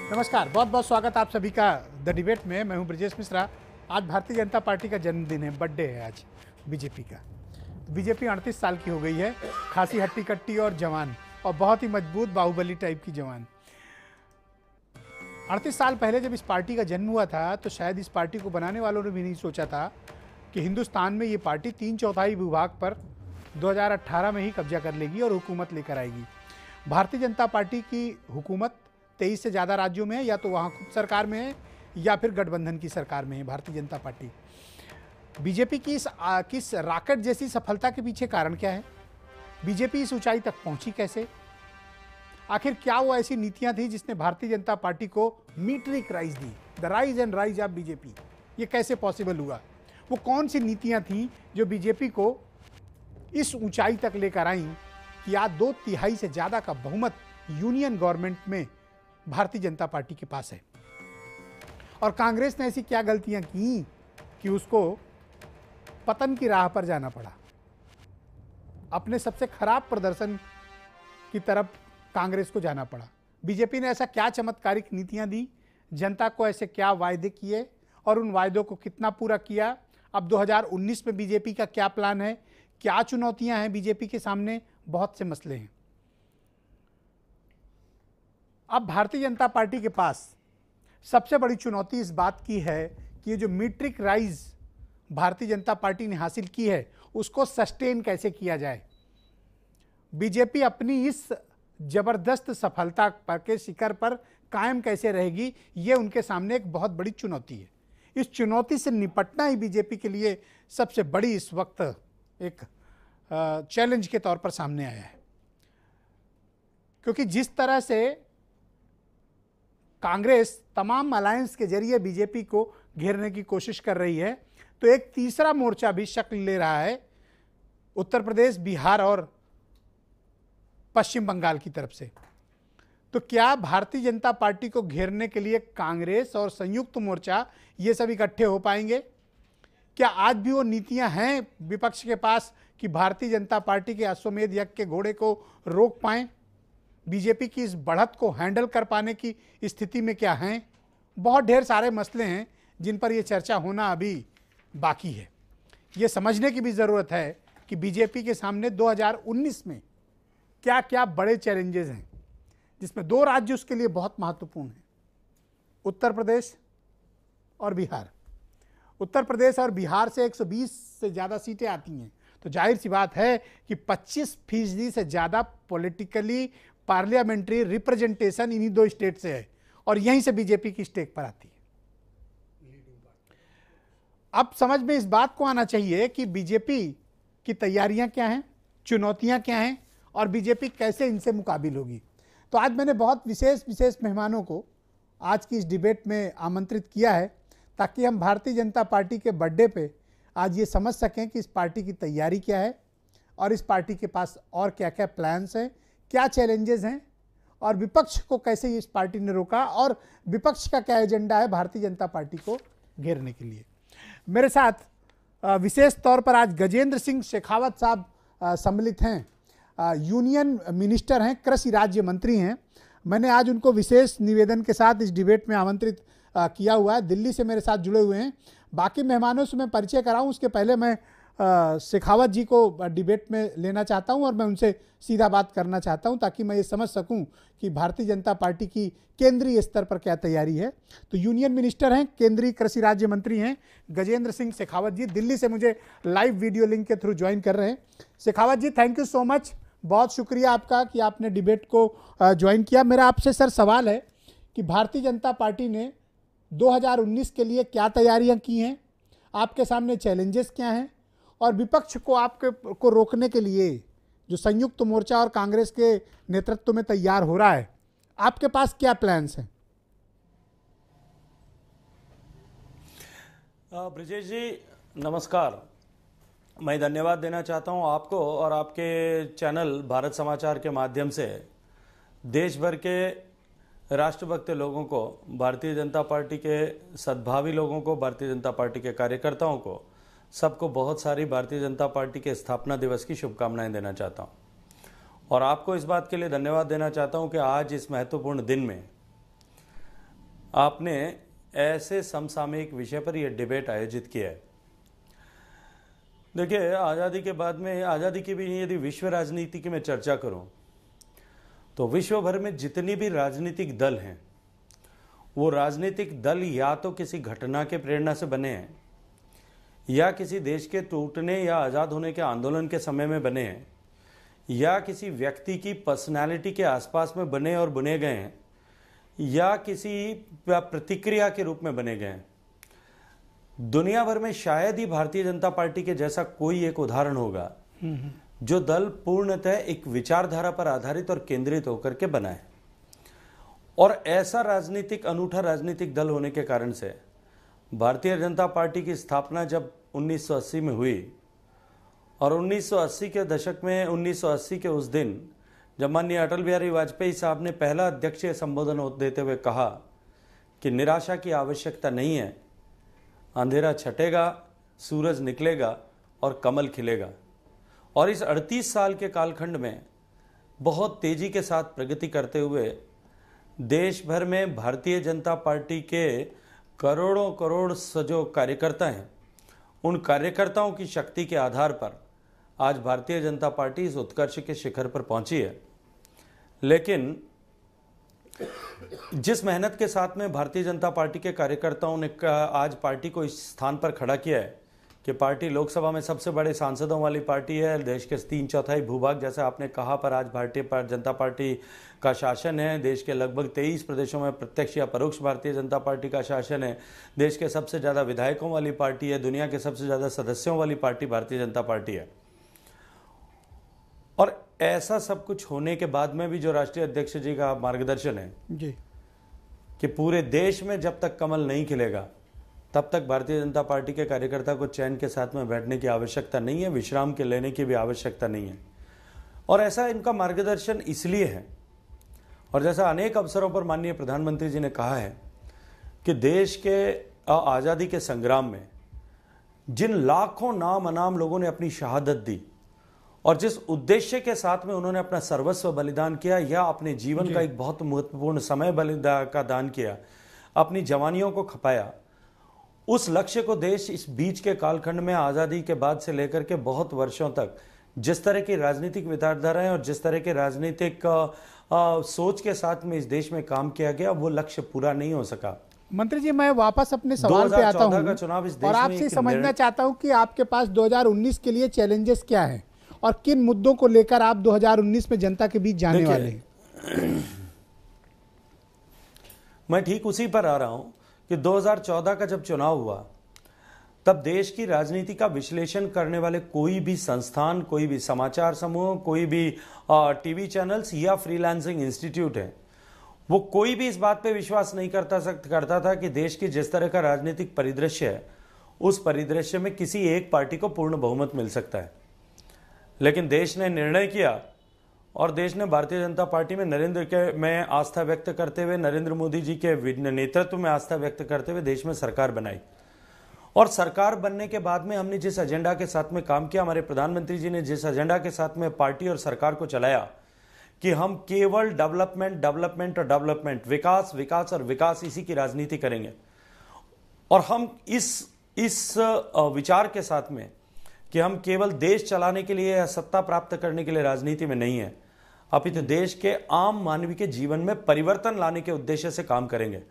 नमस्कार, बहुत बहुत स्वागत आप सभी का द डिबेट में। मैं हूं ब्रजेश मिश्रा। आज भारतीय जनता पार्टी का जन्मदिन है, बर्थडे है आज बीजेपी का। बीजेपी 38 साल की हो गई है, खासी हट्टी कट्टी और जवान, और बहुत ही मजबूत बाहुबली टाइप की जवान। 38 साल पहले जब इस पार्टी का जन्म हुआ था तो शायद इस पार्टी को बनाने वालों ने भी नहीं सोचा था कि हिंदुस्तान में ये पार्टी 3/4 भूभाग पर 2018 में ही कब्जा कर लेगी और हुकूमत लेकर आएगी। भारतीय जनता पार्टी की हुकूमत 23 से ज़्यादा राज्यों में है, या तो वहाँ खुद सरकार में है या फिर गठबंधन की सरकार में है भारतीय जनता पार्टी। बीजेपी की किस रॉकेट जैसी सफलता के पीछे कारण क्या है? बीजेपी इस ऊंचाई तक पहुंची कैसे? आखिर क्या वो ऐसी नीतियां थी जिसने भारतीय जनता पार्टी को metric rise the, the rise and rise of BJP? ये कैसे पॉसिबल हुआ? वो कौन सी नीतियां थी जो बीजेपी को इस ऊंचाई तक लेकर आई कि आज 2/3 से ज़्यादा का बहुमत यूनियन गवर्नमेंट में भारतीय जनता पार्टी के पास है? और कांग्रेस ने ऐसी क्या गलतियां की कि उसको पतन की राह पर जाना पड़ा? अपने सबसे खराब प्रदर्शन की तरफ कांग्रेस को जाना पड़ा। बीजेपी ने ऐसा क्या चमत्कारिक नीतियां दी, जनता को ऐसे क्या वायदे किए और उन वायदों को कितना पूरा किया? अब 2019 में बीजेपी का क्या प्लान है? क्या चुनौतियां हैं बीजेपी के सामने? बहुत से मसले हैं। अब भारतीय जनता पार्टी के पास सबसे बड़ी चुनौती इस बात की है कि ये जो metric rise Bharatiya Janata party ने हासिल की है उसको सस्टेन कैसे किया जाए। बीजेपी अपनी इस जबरदस्त सफलता के शिखर पर कायम कैसे रहेगी, ये उनके सामने एक बहुत बड़ी चुनौती है। इस चुनौती से निपटना ही बीजेपी के लिए सबसे बड़ी इस वक्त एक चैलेंज के तौर पर सामने आया है, क्योंकि जिस तरह से कांग्रेस तमाम अलायंस के जरिए बीजेपी को घेरने की कोशिश कर रही है, तो एक तीसरा मोर्चा भी शक्ल ले रहा है उत्तर प्रदेश, बिहार और पश्चिम बंगाल की तरफ से। तो क्या भारतीय जनता पार्टी को घेरने के लिए कांग्रेस और संयुक्त मोर्चा ये सब इकट्ठे हो पाएंगे? क्या आज भी वो नीतियां हैं विपक्ष के पास कि भारतीय जनता पार्टी के अश्वमेध यज्ञ के घोड़े को रोक पाएं? बीजेपी की इस बढ़त को हैंडल कर पाने की स्थिति में क्या हैं? बहुत ढेर सारे मसले हैं जिन पर यह चर्चा होना अभी बाकी है। ये समझने की भी ज़रूरत है कि बीजेपी के सामने 2019 में क्या क्या बड़े चैलेंजेस हैं, जिसमें 2 राज्य उसके लिए बहुत महत्वपूर्ण हैं, उत्तर प्रदेश और बिहार। उत्तर प्रदेश और बिहार से 120 से ज़्यादा सीटें आती हैं, तो जाहिर सी बात है कि 25% से ज़्यादा पॉलिटिकली पार्लियामेंट्री रिप्रेजेंटेशन इन्हीं 2 स्टेट से है, और यहीं से बीजेपी की स्टेक पर आती है। अब समझ में इस बात को आना चाहिए कि बीजेपी की तैयारियां क्या हैं, चुनौतियां क्या हैं, और बीजेपी कैसे इनसे मुकाबिल होगी। तो आज मैंने बहुत विशेष मेहमानों को आज की इस डिबेट में आमंत्रित किया है, ताकि हम भारतीय जनता पार्टी के बर्थडे पे आज ये समझ सकें कि इस पार्टी की तैयारी क्या है और इस पार्टी के पास और क्या क्या प्लान्स हैं, क्या चैलेंजेस हैं, और विपक्ष को कैसे इस पार्टी ने रोका, और विपक्ष का क्या एजेंडा है भारतीय जनता पार्टी को घेरने के लिए। मेरे साथ विशेष तौर पर आज गजेंद्र सिंह शेखावत साहब सम्मिलित हैं। यूनियन मिनिस्टर हैं, कृषि राज्य मंत्री हैं। मैंने आज उनको विशेष निवेदन के साथ इस डिबेट में आमंत्रित किया हुआ है। दिल्ली से मेरे साथ जुड़े हुए हैं। बाकी मेहमानों से मैं परिचय कराऊं उसके पहले मैं शेखावत जी को डिबेट में लेना चाहता हूं और मैं उनसे सीधा बात करना चाहता हूं, ताकि मैं ये समझ सकूं कि भारतीय जनता पार्टी की केंद्रीय स्तर पर क्या तैयारी है। तो यूनियन मिनिस्टर हैं, केंद्रीय कृषि राज्य मंत्री हैं गजेंद्र सिंह शेखावत जी, दिल्ली से मुझे लाइव वीडियो लिंक के थ्रू ज्वाइन कर रहे हैं। शेखावत जी, थैंक यू सो मच, बहुत शुक्रिया आपका कि आपने डिबेट को ज्वाइन किया। मेरा आपसे सर सवाल है कि भारतीय जनता पार्टी ने 2019 के लिए क्या तैयारियां की हैं, आपके सामने चैलेंजेस क्या हैं, और विपक्ष को आपके को रोकने के लिए जो संयुक्त मोर्चा और कांग्रेस के नेतृत्व में तैयार हो रहा है, आपके पास क्या प्लान्स हैं? ब्रिजेश जी नमस्कार। मैं धन्यवाद देना चाहता हूं आपको और आपके चैनल भारत समाचार के माध्यम से देश भर के राष्ट्रभक्त लोगों को, भारतीय जनता पार्टी के सद्भावी लोगों को, भारतीय जनता पार्टी के कार्यकर्ताओं को, सबको बहुत सारी भारतीय जनता पार्टी के स्थापना दिवस की शुभकामनाएं देना चाहता हूं। और आपको इस बात के लिए धन्यवाद देना चाहता हूं कि आज इस महत्वपूर्ण दिन में आपने ऐसे समसामयिक विषय पर यह डिबेट आयोजित किया है। देखिए, आज़ादी के बाद में, आज़ादी की भी यदि विश्व राजनीति की मैं चर्चा करूं तो विश्व भर में जितनी भी राजनीतिक दल हैं, वो राजनीतिक दल या तो किसी घटना के प्रेरणा से बने हैं, या किसी देश के टूटने या आज़ाद होने के आंदोलन के समय में बने हैं, या किसी व्यक्ति की पर्सनालिटी के आसपास में बने और बुने गए हैं, या किसी प्रतिक्रिया के रूप में बने गए हैं। दुनिया भर में शायद ही भारतीय जनता पार्टी के जैसा कोई एक उदाहरण होगा जो दल पूर्णतः एक विचारधारा पर आधारित और केंद्रित होकर के बना है। और ऐसा अनूठा राजनीतिक दल होने के कारण से भारतीय जनता पार्टी की स्थापना जब 1980 में हुई, और 1980 के दशक में 1980 के उस दिन जब माननीय अटल बिहारी वाजपेयी साहब ने पहला अध्यक्षीय संबोधन देते हुए कहा कि निराशा की आवश्यकता नहीं है, अंधेरा छटेगा, सूरज निकलेगा और कमल खिलेगा। और इस 38 साल के कालखंड में बहुत तेजी के साथ प्रगति करते हुए देश भर में भारतीय जनता पार्टी के करोड़ों करोड़ जो कार्यकर्ता हैं, उन कार्यकर्ताओं की शक्ति के आधार पर आज भारतीय जनता पार्टी इस उत्कर्ष के शिखर पर पहुंची है। लेकिन जिस मेहनत के साथ में भारतीय जनता पार्टी के कार्यकर्ताओं ने आज पार्टी को इस स्थान पर खड़ा किया है कि पार्टी लोकसभा में सबसे बड़े सांसदों वाली पार्टी है, देश के 3/4 भूभाग, जैसा आपने कहा, पर आज भारतीय जनता पार्टी का शासन है। देश के लगभग 23 प्रदेशों में प्रत्यक्ष या परोक्ष भारतीय जनता पार्टी का शासन है। देश के सबसे ज़्यादा विधायकों वाली पार्टी है, दुनिया के सबसे ज़्यादा सदस्यों वाली पार्टी भारतीय जनता पार्टी है। और ऐसा सब कुछ होने के बाद में भी जो राष्ट्रीय अध्यक्ष जी का मार्गदर्शन है जी, कि पूरे देश में जब तक कमल नहीं खिलेगा तब तक भारतीय जनता पार्टी के कार्यकर्ता को चैन के साथ में बैठने की आवश्यकता नहीं है, विश्राम के लेने की भी आवश्यकता नहीं है। और ऐसा इनका मार्गदर्शन इसलिए है, और जैसा अनेक अवसरों पर माननीय प्रधानमंत्री जी ने कहा है कि देश के आज़ादी के संग्राम में जिन लाखों नाम अनाम लोगों ने अपनी शहादत दी और जिस उद्देश्य के साथ में उन्होंने अपना सर्वस्व बलिदान किया या अपने जीवन का एक बहुत महत्वपूर्ण समय बलिदान का दान किया, अपनी जवानियों को खपाया, उस लक्ष्य को देश इस बीच के कालखंड में आज़ादी के बाद से लेकर के बहुत वर्षों तक जिस तरह की राजनीतिक विचारधाराएं और जिस तरह के राजनीतिक सोच के साथ में इस देश में काम किया गया, वो लक्ष्य पूरा नहीं हो सका। मंत्री जी, मैं वापस अपने सवाल पे आता हूं और आपसे समझना चाहता हूं कि आपके पास 2019 के लिए चैलेंजेस क्या हैं और किन मुद्दों को लेकर आप 2019 में जनता के बीच जाने वाले हैं। मैं ठीक उसी पर आ रहा हूं कि 2014 का जब चुनाव हुआ तब देश की राजनीति का विश्लेषण करने वाले कोई भी संस्थान, कोई भी समाचार समूह, कोई भी टीवी चैनल्स या फ्रीलांसिंग इंस्टीट्यूट है, वो कोई भी इस बात पे विश्वास नहीं करता था कि देश की जिस तरह का राजनीतिक परिदृश्य है उस परिदृश्य में किसी एक पार्टी को पूर्ण बहुमत मिल सकता है। लेकिन देश ने निर्णय किया और देश ने भारतीय जनता पार्टी में आस्था व्यक्त करते हुए, नरेंद्र मोदी जी के नेतृत्व में आस्था व्यक्त करते हुए देश में सरकार बनाई। और सरकार बनने के बाद में हमने जिस एजेंडा के साथ में काम किया, हमारे प्रधानमंत्री जी ने जिस एजेंडा के साथ में पार्टी और सरकार को चलाया कि हम केवल डेवलपमेंट और डेवलपमेंट, विकास विकास और विकास, इसी की राजनीति करेंगे। और हम इस विचार के साथ में कि हम केवल देश चलाने के लिए या सत्ता प्राप्त करने के लिए राजनीति में नहीं है, अपितु देश के आम मानवी के जीवन में परिवर्तन लाने के उद्देश्य से काम करेंगे।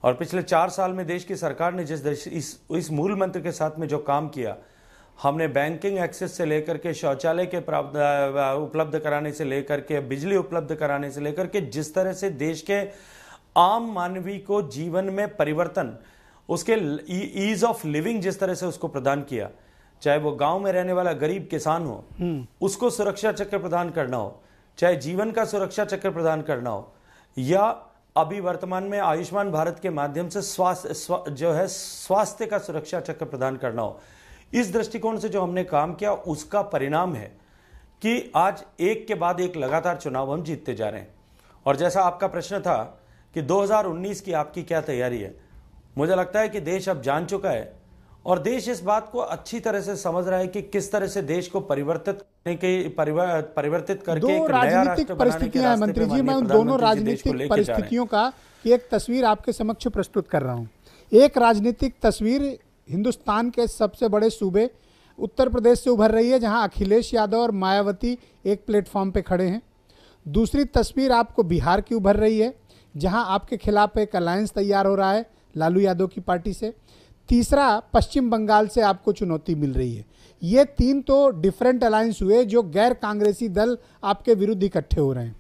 और पिछले 4 साल में देश की सरकार ने इस मूल मंत्र के साथ में जो काम किया, हमने बैंकिंग एक्सेस से लेकर के शौचालय के उपलब्ध कराने से लेकर के बिजली उपलब्ध कराने से लेकर के जिस तरह से देश के आम मानवी को जीवन में परिवर्तन, उसके ईज ऑफ लिविंग जिस तरह से उसको प्रदान किया, चाहे वो गांव में रहने वाला गरीब किसान हो, उसको सुरक्षा चक्र प्रदान करना हो, चाहे जीवन का सुरक्षा चक्र प्रदान करना हो, या अभी वर्तमान में आयुष्मान भारत के माध्यम से स्वास्थ्य का सुरक्षा चक्र प्रदान करना हो, इस दृष्टिकोण से जो हमने काम किया उसका परिणाम है कि आज एक के बाद एक लगातार चुनाव हम जीतते जा रहे हैं। और जैसा आपका प्रश्न था कि 2019 की आपकी क्या तैयारी है, मुझे लगता है कि देश अब जान चुका है और देश इस बात को अच्छी तरह से समझ रहा है कि किस तरह से देश को परिवर्तित की परिवर्तित करके दो एक नया राजनीतिक राष्ट्र बनाने के परिस्थितियां हैं रास्ते मंत्री पे जी, मैं माननीय उन दोनों प्रधानमंत्री जी देश को राजनीतिक लेके जा रहे हैं। परिस्थितियों का की एक तस्वीर आपके समक्ष प्रस्तुत कर रहा हूं। एक राजनीतिक तस्वीर हिंदुस्तान के सबसे बड़े सूबे उत्तर प्रदेश से उभर रही है, जहां अखिलेश यादव और मायावती एक प्लेटफॉर्म पे खड़े हैं। दूसरी तस्वीर आपको बिहार की उभर रही है, जहां आपके खिलाफ एक अलायंस तैयार हो रहा है लालू यादव की पार्टी से। तीसरा पश्चिम बंगाल से आपको चुनौती मिल रही है। ये तीन तो डिफरेंट अलायंस हुए जो गैर कांग्रेसी दल आपके विरुद्ध इकट्ठे हो रहे हैं।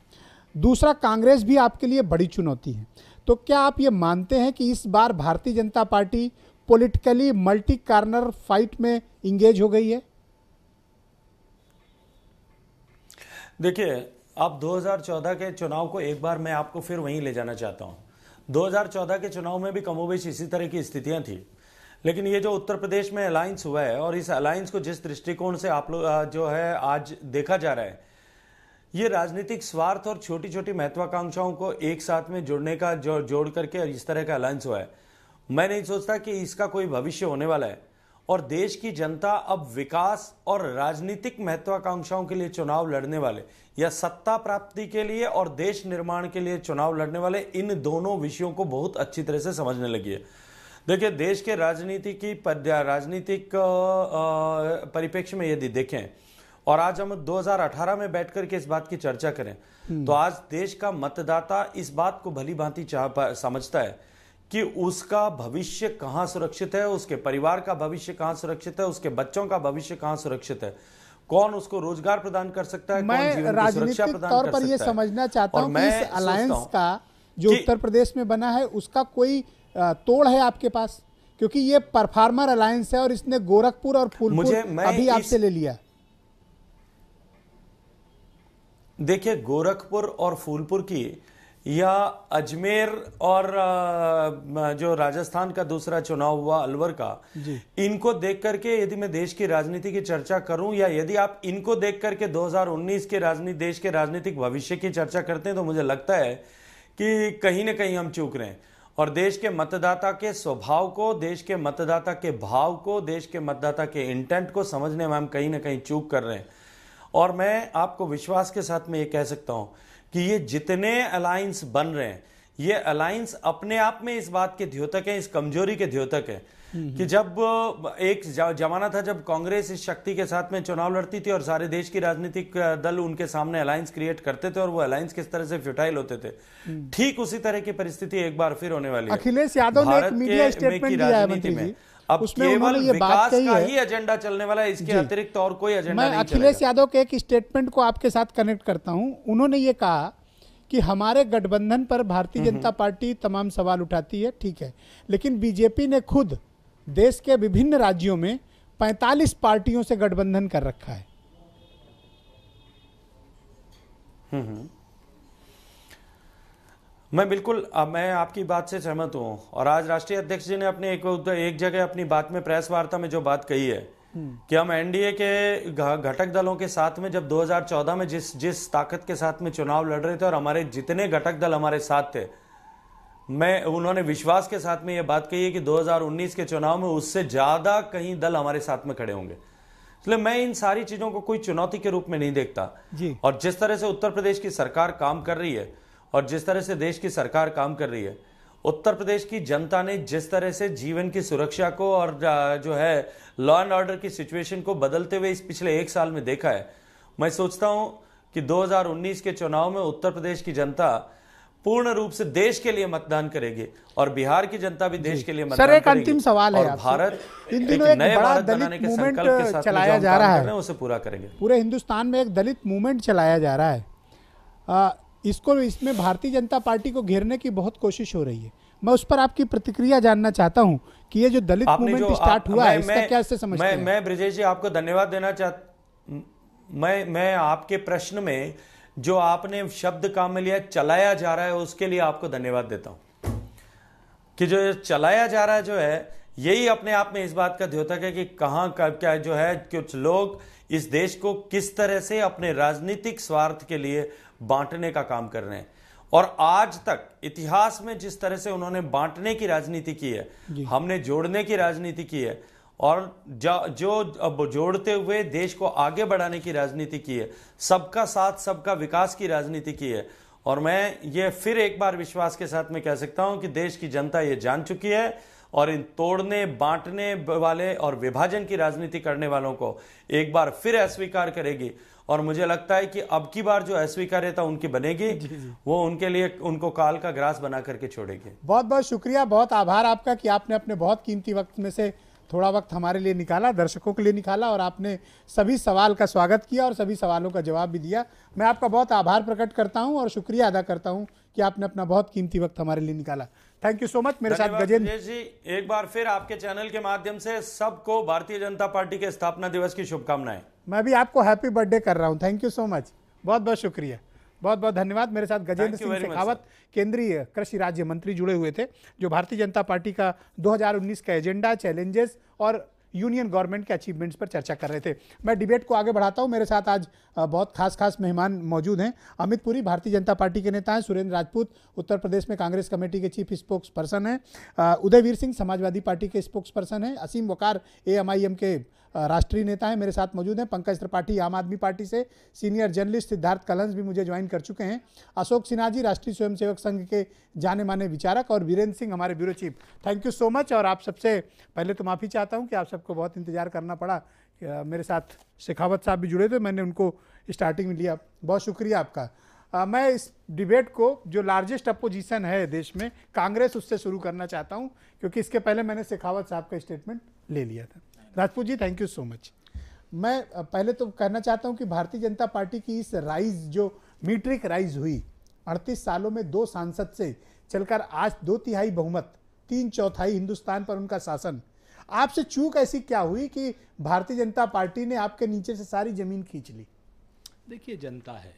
दूसरा, कांग्रेस भी आपके लिए बड़ी चुनौती है। तो क्या आप ये मानते हैं कि इस बार Bharatiya Janata party politically multi corner fight में इंगेज हो गई है? देखिए, आप 2014 के चुनाव को एक बार मैं आपको फिर वहीं ले जाना चाहता हूं। 2014 के चुनाव में भी कमोबेश इसी तरह की स्थितियां थी, लेकिन ये जो उत्तर प्रदेश में अलायंस हुआ है और इस अलायंस को जिस दृष्टिकोण से आप लोग जो है आज देखा जा रहा है, ये राजनीतिक स्वार्थ और छोटी छोटी महत्वाकांक्षाओं को एक साथ में जुड़ने का जोड़ करके इस तरह का अलायंस हुआ है। मैं नहीं सोचता कि इसका कोई भविष्य होने वाला है। और देश की जनता अब विकास और राजनीतिक महत्वाकांक्षाओं के लिए चुनाव लड़ने वाले या सत्ता प्राप्ति के लिए और देश निर्माण के लिए चुनाव लड़ने वाले, इन दोनों विषयों को बहुत अच्छी तरह से समझने लगी है। देखिए, देश के राजनीतिक परिप्रेक्ष्य में यदि देखें और आज हम 2018 में बैठकर के इस बात की चर्चा करें, तो आज देश का मतदाता इस बात को भली भांति समझता है कि उसका भविष्य कहां सुरक्षित है, उसके परिवार का भविष्य कहां सुरक्षित है, उसके बच्चों का भविष्य कहां सुरक्षित है, कौन उसको रोजगार प्रदान कर सकता है, कौन जीवन की सुरक्षा प्रदान कर सकता है। तौर पर ये समझना चाहता हूं कि इस अलायंस का जो उत्तर प्रदेश में बना है उसका कोई तोड़ है आपके पास? क्योंकि ये परफार्मर अलायंस है और इसने गोरखपुर और फूलपुर अभी आपसे ले लिया। देखिए, गोरखपुर और फूलपुर की या अजमेर और जो राजस्थान का दूसरा चुनाव हुआ अलवर का, इनको देख करके यदि मैं देश की राजनीति की चर्चा करूं या यदि आप इनको देख करके 2019 के देश के राजनीतिक भविष्य की चर्चा करते हैं, तो मुझे लगता है कि कहीं ना कहीं हम चूक रहे हैं और देश के मतदाता के स्वभाव को, देश के मतदाता के भाव को, देश के मतदाता के इंटेंट को समझने में हम कहीं ना कहीं चूक कर रहे हैं। और मैं आपको विश्वास के साथ में ये कह सकता हूं कि ये जितने अलायंस बन रहे हैं, ये अलायंस अपने आप में इस बात के द्योतक है, इस कमजोरी के द्योतक है कि जब एक जमाना था जब कांग्रेस इस शक्ति के साथ में चुनाव लड़ती थी और सारे देश की राजनीतिक दल उनके सामने अलायंस क्रिएट करते थे और वो अलायंस किस तरह से फ्यूटाइल होते थे, ठीक उसी तरह की परिस्थिति एक बार फिर होने वाली है। अखिलेश यादव ने एक मीडिया स्टेटमेंट दिया है मंत्री जी, अब उसमें केवल उन्होंने ये बात विकास कही का है, ही एजेंडा चलने वाला है, इसके अतिरिक्त और कोई एजेंडा मैं नहीं अखिलेश यादव के एक स्टेटमेंट को आपके साथ कनेक्ट करता हूं। उन्होंने ये कहा कि हमारे गठबंधन पर भारतीय जनता पार्टी तमाम सवाल उठाती है, ठीक है, लेकिन बीजेपी ने खुद देश के विभिन्न राज्यों में 45 पार्टियों से गठबंधन कर रखा है। मैं आपकी बात से सहमत हूं और आज राष्ट्रीय अध्यक्ष जी ने अपने एक जगह अपनी बात में, प्रेस वार्ता में जो बात कही है कि हम एनडीए के घटक दलों के साथ में जब 2014 में जिस ताकत के साथ में चुनाव लड़ रहे थे और हमारे जितने घटक दल हमारे साथ थे, उन्होंने विश्वास के साथ में यह बात कही है कि 2019 के चुनाव में उससे ज्यादा कहीं दल हमारे साथ में खड़े होंगे। इसलिए मैं इन सारी चीजों को कोई चुनौती के रूप में नहीं देखता जी। और जिस तरह से उत्तर प्रदेश की सरकार काम कर रही है और जिस तरह से देश की सरकार काम कर रही है, उत्तर प्रदेश की जनता ने जिस तरह से जीवन की सुरक्षा को और जो है लॉ एंड ऑर्डर की सिचुएशन को बदलते हुए इस पिछले एक साल में देखा है, मैं सोचता हूं कि 2019 के चुनाव में उत्तर प्रदेश की जनता पूर्ण रूप से देश के लिए मतदान करेगी और बिहार की जनता भी देश के लिए मतदान करेगी। सर, एक अंतिम सवाल है आपसे। भारत इन दिनों एक बड़ा दलित मूवमेंट चलाया जा रहा है, उसे पूरा करेंगे। पूरे हिंदुस्तान में एक दलित मूवमेंट चलाया जा रहा है, इसमें भारतीय जनता पार्टी को घेरने की बहुत कोशिश हो रही है। मैं उस पर आपकी प्रतिक्रिया जानना चाहता हूं कि ये जो दलित मूवमेंट स्टार्ट हुआ है, इसका क्या समझते हैं? मैं ब्रिजेश जी आपको धन्यवाद देना चाहता, मैं आपके प्रश्न में जो आपने शब्द काम में लिया चलाया जा रहा है, उसके लिए आपको धन्यवाद देता हूं कि जो चलाया जा रहा है जो है, यही अपने आप में इस बात का द्योतक है कि कहां क्या जो है, कुछ लोग इस देश को किस तरह से अपने राजनीतिक स्वार्थ के लिए बांटने का काम कर रहे हैं। और आज तक इतिहास में जिस तरह से उन्होंने बांटने की राजनीति की है, हमने जोड़ने की राजनीति की है और जो अब जोड़ते हुए देश को आगे बढ़ाने की राजनीति की है, सबका साथ सबका विकास की राजनीति की है। और मैं ये फिर एक बार विश्वास के साथ में कह सकता हूं कि देश की जनता ये जान चुकी है और इन तोड़ने बांटने वाले और विभाजन की राजनीति करने वालों को एक बार फिर अस्वीकार करेगी। और मुझे लगता है कि अब की बार जो अस्वीकार्यता उनकी बनेगी वो उनके लिए उनको काल का ग्रास बना करके छोड़ेगी। बहुत बहुत शुक्रिया, बहुत आभार आपका कि आपने अपने बहुत कीमती वक्त में से थोड़ा वक्त हमारे लिए निकाला, दर्शकों के लिए निकाला, और आपने सभी सवाल का स्वागत किया और सभी सवालों का जवाब भी दिया। मैं आपका बहुत आभार प्रकट करता हूं और शुक्रिया अदा करता हूं कि आपने अपना बहुत कीमती वक्त हमारे लिए निकाला। Thank you so much. मेरे साथ गजेंद्र जी, एक बार फिर आपके चैनल के माध्यम से सबको भारतीय जनता पार्टी के स्थापना दिवस की शुभकामनाएं। मैं भी आपको हैप्पी बर्थडे कर रहा हूं। थैंक यू सो मच, बहुत बहुत शुक्रिया, बहुत बहुत धन्यवाद। मेरे साथ गजेंद्र सिंह शेखावत, केंद्रीय कृषि राज्य मंत्री, जुड़े हुए थे, जो भारतीय जनता पार्टी का 2019 का एजेंडा, चैलेंजेस और यूनियन गवर्नमेंट के अचीवमेंट्स पर चर्चा कर रहे थे। मैं डिबेट को आगे बढ़ाता हूं। मेरे साथ आज बहुत खास मेहमान मौजूद हैं। अमित पुरी भारतीय जनता पार्टी के नेता हैं। सुरेंद्र राजपूत उत्तर प्रदेश में कांग्रेस कमेटी के चीफ स्पोक्स पर्सन हैं। उदयवीर सिंह समाजवादी पार्टी के स्पोक्स पर्सन हैं। असीम वकार AMIM के राष्ट्रीय नेता हैं, मेरे साथ मौजूद हैं। पंकज त्रिपाठी आम आदमी पार्टी से, सीनियर जर्नलिस्ट सिद्धार्थ कलंस भी मुझे ज्वाइन कर चुके हैं। अशोक सिन्हा जी राष्ट्रीय स्वयंसेवक संघ के जाने माने विचारक, और वीरेंद्र सिंह हमारे bureau chief. Thank you so much. और आप सबसे पहले तो माफ़ी चाहता हूं कि आप सबको बहुत इंतजार करना पड़ा। मेरे साथ शेखावत साहब भी जुड़े थे, मैंने उनको स्टार्टिंग में लिया। बहुत शुक्रिया आपका। मैं इस डिबेट को, जो लार्जेस्ट अपोजिशन है देश में, कांग्रेस, उससे शुरू करना चाहता हूं, क्योंकि इसके पहले मैंने शेखावत साहब का स्टेटमेंट ले लिया था। Rajput ji, thank you so much. मैं पहले तो कहना चाहता हूं कि भारतीय जनता पार्टी की इस राइज, जो मीट्रिक राइज हुई 38 सालों में, 2 सांसद से चलकर आज 2/3 बहुमत, 3/4 हिंदुस्तान पर उनका शासन, आपसे चूक ऐसी क्या हुई कि भारतीय जनता पार्टी ने आपके नीचे से सारी जमीन खींच ली? देखिए, जनता है,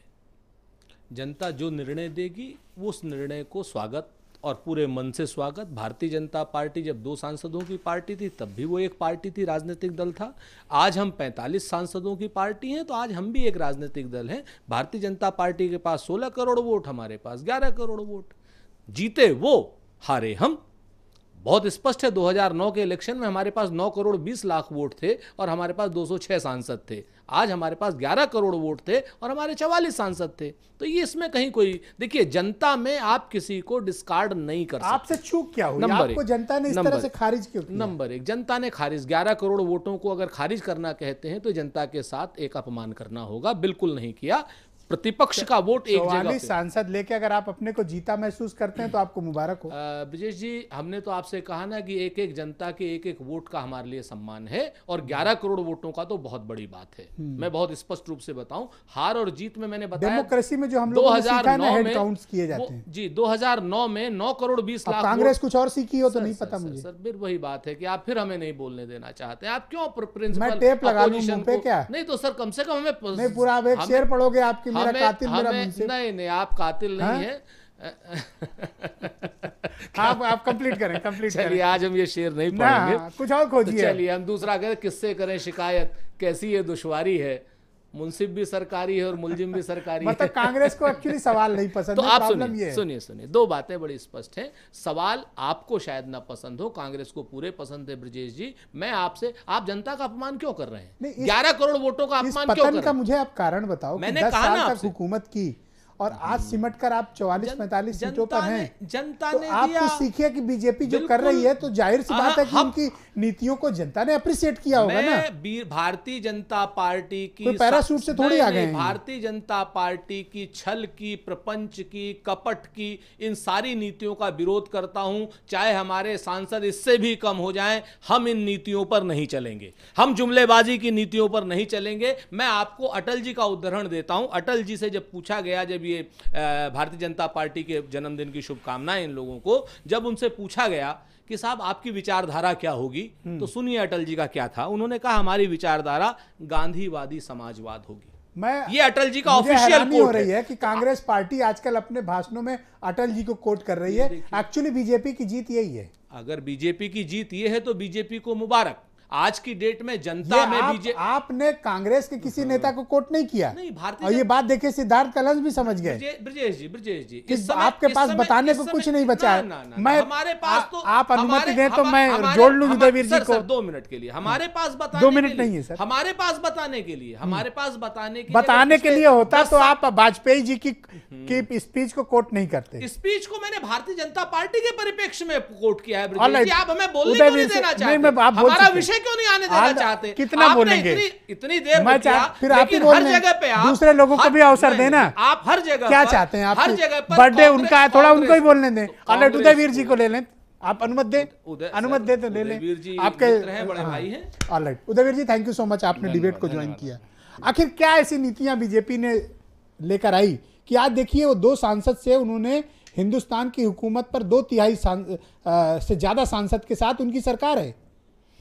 जनता जो निर्णय देगी वो उस निर्णय को स्वागत और पूरे मन से स्वागत। भारतीय जनता पार्टी जब 2 सांसदों की पार्टी थी तब भी वो एक पार्टी थी, राजनीतिक दल था। आज हम 45 सांसदों की पार्टी हैं, तो आज हम भी एक राजनीतिक दल हैं। भारतीय जनता पार्टी के पास 16 करोड़ वोट, हमारे पास 11 करोड़ वोट। जीते वो, हारे हम। बहुत स्पष्ट है, 2009 के इलेक्शन में हमारे पास 9 करोड़ 20 लाख वोट थे और हमारे पास 206 सांसद थे। आज हमारे पास 11 करोड़ वोट थे और हमारे 44 सांसद थे। तो ये इसमें कहीं कोई, देखिए, जनता में आप किसी को डिस्कार्ड नहीं कर सकते। आपसे चूक क्या हुई? आपको जनता ने इस तरह से खारिज क्यों किया? नंबर 1, जनता ने खारिज, 11 करोड़ वोटों को अगर खारिज करना कहते हैं तो जनता के साथ एक अपमान करना होगा। बिल्कुल नहीं किया। प्रतिपक्ष का वोट एक जगह, सांसद लेके अगर आप अपने को जीता महसूस करते हैं तो आपको मुबारक हो। ब्रजेश जी, हमने तो आपसे कहा ना कि एक एक जनता के एक एक वोट का हमारे लिए सम्मान है, और 11 करोड़ वोटों का तो बहुत बड़ी बात है। मैं बहुत स्पष्ट रूप से बताऊं, हार और जीत में मैंने बताया, डेमोक्रेसी में जो हम लोग 2009 में काउंट्स किए जाते हैं जी, 2009 में 9 करोड़ 20 लाख। कांग्रेस कुछ और सीखी हो तो नहीं पता मुझे। सर, फिर वही बात है कि आप फिर हमें नहीं बोलने देना चाहते। आप क्यों प्रिंसिपल, मैं टेप लगा लूं मुंह पे क्या? नहीं तो सर, कम से कम हमें नहीं, पूरा आप एक शेर पढ़ोगे आपकी, मेरा कातिल मेरा मुंसिफ। नहीं, आप कातिल नहीं है। आप कंप्लीट करें, कंप्लीट करें। चलिए, आज हम ये शेर नहीं पढ़ेंगे, कुछ और खोजिए। तो चलिए हम दूसरा करें, किससे करें शिकायत, कैसी ये दुश्वारी है, मुंसिफ भी सरकारी है और मुलजिम भी सरकारी मतलब है। कांग्रेस को एक्चुअली सवाल नहीं पसंद तो है। आप सुनिए, 2 बातें बड़ी स्पष्ट हैं। सवाल आपको शायद ना पसंद हो, कांग्रेस को पूरे पसंद है। ब्रजेश जी, मैं आपसे, आप जनता का अपमान क्यों कर रहे हैं? 11 करोड़ वोटों का अपमान क्यों कर रहे हैं? मुझे आप कारण बताओ। मैंने कहा ना, आपसे हुकूमत की और आज सिमट कर आप 44-45 सीटों पर हैं। जनता ने आप कुछ सीखिए कि बीजेपी जो कर रही है, तो जाहिर सी बात है कि उनकी नीतियों को जनता ने अप्रिशिएट किया होगा ना। भारतीय जनता पार्टी की पैराशूट से थोड़ी आ गए हैं। भारतीय जनता पार्टी की छल की, प्रपंच की, कपट की, इन सारी नीतियों का विरोध करता हूं। चाहे हमारे सांसद इससे भी कम हो जाएं, हम इन नीतियों पर नहीं चलेंगे। हम जुमलेबाजी की नीतियों पर नहीं चलेंगे। मैं आपको अटल जी का उदाहरण देता हूं। अटल जी से जब पूछा गया, जब ये भारतीय जनता पार्टी के जन्मदिन की शुभकामनाएं इन लोगों को, जब उनसे पूछा गया कि साहब आपकी विचारधारा क्या होगी, तो सुनिए अटल जी का क्या था। उन्होंने कहा, हमारी विचारधारा गांधीवादी समाजवाद होगी। ये अटल जी का ऑफिशियल कोट हो रही है कि कांग्रेस पार्टी आजकल अपने भाषणों में अटल जी को कोट कर रही है। एक्चुअली बीजेपी की जीत यही है। अगर बीजेपी की जीत ये है तो बीजेपी को मुबारक। आज की डेट में जनता में बीजेपी, आपने कांग्रेस के किसी नेता को कोट नहीं किया। नहीं, भारतीय और ये बात देखिए सिद्धार्थ कलश भी समझ गए। ब्रजेश जी कि आपके पास बताने को कुछ नहीं बचा है। मैं हमारे पास तो आप अनुमति दें तो मैं जोड़ लूं उदयवीर जी को 2 मिनट के लिए। हमारे पास बताने 2 मिनट नहीं है सर, हमारे पास बताने के लिए, हमारे पास बताने के लिए होता तो आप वाजपेयी जी की स्पीच को कोट नहीं करते। स्पीच को मैंने भारतीय जनता पार्टी के परिप्रेक्ष्य में कोट किया है। ब्रजेश जी, आप हमें बोलने क्यों नहीं देना चाहते? हमारा विषय क्यों नहीं आने देना चाहते? कितना बोलेंगे? इतनी देर मैं फिर आप ही बोल जगह पे दूसरे लोगों को भी अवसर देना। आप हर जगह क्या चाहते हैं? आप हर जगह पर बर्थडे उनका है, थोड़ा उनको ही बोलने दें। ऑलराइट, उदयवीर जी को ले लें, आप अनुमति दें, अनुमति दे तो ले लें, आपके बड़े भाई हैं। Alright Udayveer ji, thank you so much, आपने डिबेट को ज्वाइन किया। आखिर क्या ऐसी नीतियां बीजेपी ने लेकर आई कि आज देखिए वो 2 सांसद से उन्होंने हिंदुस्तान की हुकूमत पर 2/3 से ज्यादा सांसद के साथ उनकी सरकार है,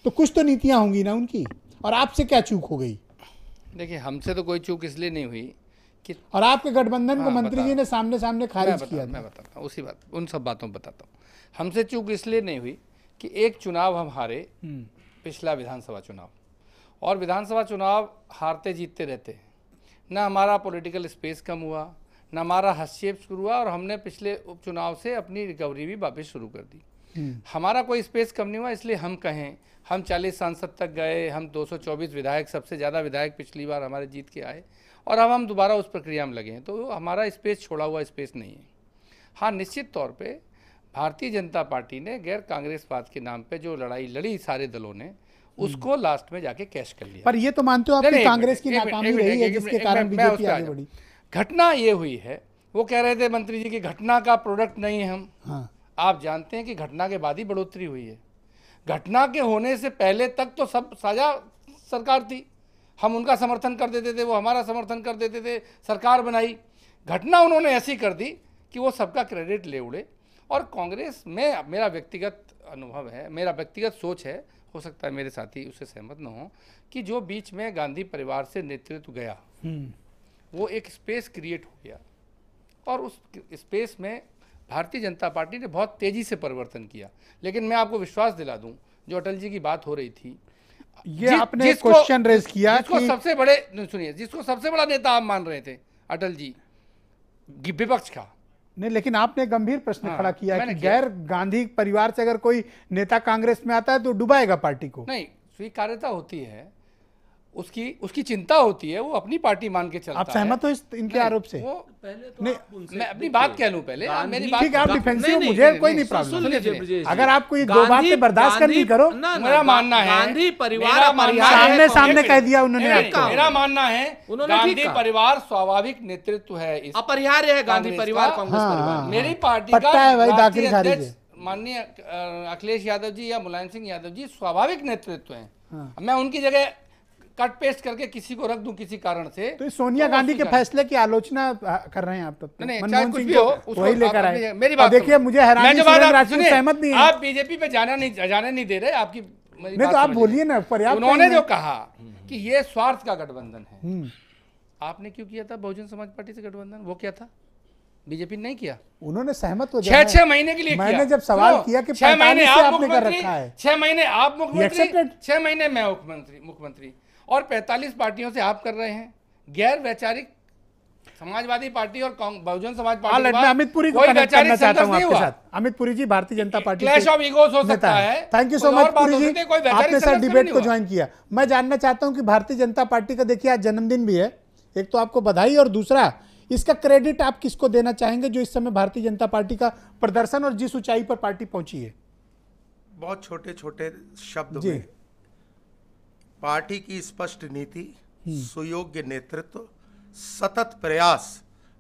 तो कुछ तो नीतियां होंगी ना उनकी। और आपसे क्या चूक हो गई? देखिए, हमसे तो कोई चूक इसलिए नहीं हुई कि, और आपके गठबंधन को मंत्री जी ने सामने सामने खारिज किया। मैं बताता हूँ उसी बात, उन सब बातों में बताता हूँ। हमसे चूक इसलिए नहीं हुई कि एक चुनाव हम हारे, पिछला विधानसभा चुनाव, और विधानसभा चुनाव हारते जीतते रहते हैं। ना हमारा पॉलिटिकल स्पेस कम हुआ, ना हमारा हस्तक्षेप शुरू हुआ, और हमने पिछले उपचुनाव से अपनी रिकवरी भी वापस शुरू कर दी। हमारा कोई स्पेस कम नहीं हुआ। इसलिए हम कहें हम 40 सांसद तक गए, हम 224 विधायक, सबसे ज़्यादा विधायक पिछली बार हमारे जीत के आए, और अब हम दोबारा उस प्रक्रिया में लगे हैं, तो हमारा स्पेस छोड़ा हुआ स्पेस नहीं है। हाँ, निश्चित तौर पे भारतीय जनता पार्टी ने गैर कांग्रेसवाद के नाम पे जो लड़ाई लड़ी सारे दलों ने, उसको लास्ट में जाके कैश कर लिया। पर ये तो मानते हो आपकी कांग्रेस की नाकामी रही है जिसके कारण बीजेपी आगे बढ़ी। घटना ये हुई है, वो कह रहे थे मंत्री जी की घटना का प्रोडक्ट नहीं है हम। हाँ। आप जानते हैं कि घटना के बाद ही बढ़ोतरी हुई है। घटना के होने से पहले तक तो सब साझा सरकार थी, हम उनका समर्थन कर देते थे, वो हमारा समर्थन कर देते थे, सरकार बनाई। घटना उन्होंने ऐसी कर दी कि वो सबका क्रेडिट ले उड़े। और कांग्रेस में मेरा व्यक्तिगत अनुभव है, मेरा व्यक्तिगत सोच है, हो सकता है मेरे साथी उससे सहमत न हो, कि जो बीच में गांधी परिवार से नेतृत्व गया, वो एक स्पेस क्रिएट हो गया, और उस स्पेस में भारतीय जनता पार्टी ने बहुत तेज़ी से परिवर्तन किया। लेकिन मैं आपको विश्वास दिला दूं, जो अटल जी की बात हो रही थी, ये आपने क्वेश्चन रेज किया जिसको सबसे बड़े, सुनिए, जिसको सबसे बड़ा नेता आप मान रहे थे अटल जी, विपक्ष का नहीं, लेकिन आपने गंभीर प्रश्न खड़ा किया कि गैर गांधी परिवार से अगर कोई नेता कांग्रेस में आता है तो डुबाएगा पार्टी को। नहीं, स्वीकार्यता होती है, उसकी चिंता होती है, वो अपनी पार्टी मान के चलता है। आप सहमत हो इनके आरोप से? वो पहले तो मैं अपनी बात कह लूं पहले, मेरी बात। ठीक है, आप डिफेंसिव, मुझे कोई नहीं प्रॉब्लम। अगर आपको ये 2 बातें बर्दाश्त करनी करो, मेरा मानना है गांधी परिवार सामने कह दिया उन्होंने। मेरा मानना है गांधी परिवार स्वाभाविक नेतृत्व है, अपरिहार्य है गांधी परिवार, कांग्रेस परिवार। मेरी पार्टी का माननीय अखिलेश यादव जी या मुलायम सिंह यादव जी स्वाभाविक नेतृत्व है। मैं उनकी जगह कट पेस्ट करके किसी को रख दूं किसी कारण से, तो सोनिया गांधी के फैसले की आलोचना कर रहे हैं आप? तब नहीं, चाहे कुछ भी हो, वही लेकर आए। मेरी बात देखिए, मुझे हैरानी सहमत नहीं है। आप बीजेपी पे जाने नहीं दे रहे, आपकी नहीं तो आप बोलिए ना। उन्होंने जो कहा कि ये स्वार्थ का गठबंधन है, आपने क्यों किया था बहुजन समाज पार्टी से गठबंधन? वो क्या था? बीजेपी ने नहीं किया, उन्होंने सहमत हो 6 महीने के लिए किया। मैंने जब सवाल किया कि 6 महीने आप आपने कर रखा है, 6 महीने आप मुख्यमंत्री, 6 महीने मैं मुख्यमंत्री, और 45 पार्टियों से आप कर रहे हैं। गैर वैचारिक समाजवादी पार्टी और बहुजन समाज पार्टी, मैं अमित पुरी को कनेक्ट करना चाहता हूं आपके साथ। अमित पुरी जी Bharatiya Janata party clash of egos हो सकता है। Thank you so much Puri ji, आपने सर डिबेट को ज्वाइन किया। मैं जानना चाहता हूं कि भारतीय जनता पार्टी का देखिए आज जन्मदिन भी है, एक तो आपको बधाई, और दूसरा इसका क्रेडिट आप किसको देना चाहेंगे जो इस समय भारतीय जनता पार्टी का प्रदर्शन और जिस ऊंचाई पर पार्टी पहुंची है? बहुत छोटे छोटे शब्द में पार्टी की स्पष्ट नीति, सुयोग्य नेतृत्व, सतत प्रयास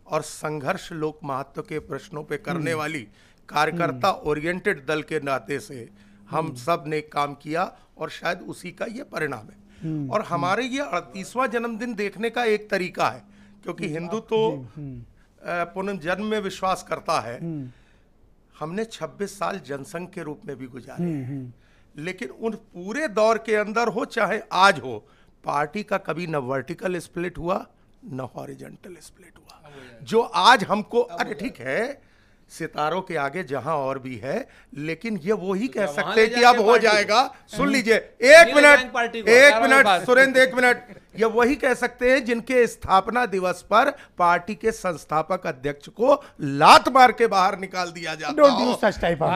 और संघर्ष लोक महत्व के प्रश्नों पे करने वाली कार्यकर्ता ओरिएंटेड दल के नाते से हम सब ने काम किया, और शायद उसी का ये परिणाम है। और हमारे ये 38वां जन्मदिन देखने का एक तरीका है, क्योंकि हिंदू तो पुनर्जन्म में विश्वास करता है। हमने 26 साल जनसंघ के रूप में भी गुजारे, लेकिन उन पूरे दौर के अंदर हो चाहे आज हो, पार्टी का कभी न वर्टिकल स्प्लिट हुआ न हॉरिजॉन्टल स्प्लिट हुआ। जो आज हमको, अरे ठीक है, सितारों के आगे जहां और भी है, लेकिन ये वो ही कह सकते हैं कि अब हो जाएगा। सुन लीजिए, एक मिनट सुरेंद्र, एक मिनट। ये वही कह सकते हैं जिनके स्थापना दिवस पर पार्टी के संस्थापक अध्यक्ष को लात मार के बाहर निकाल दिया जाता Don't use such type of-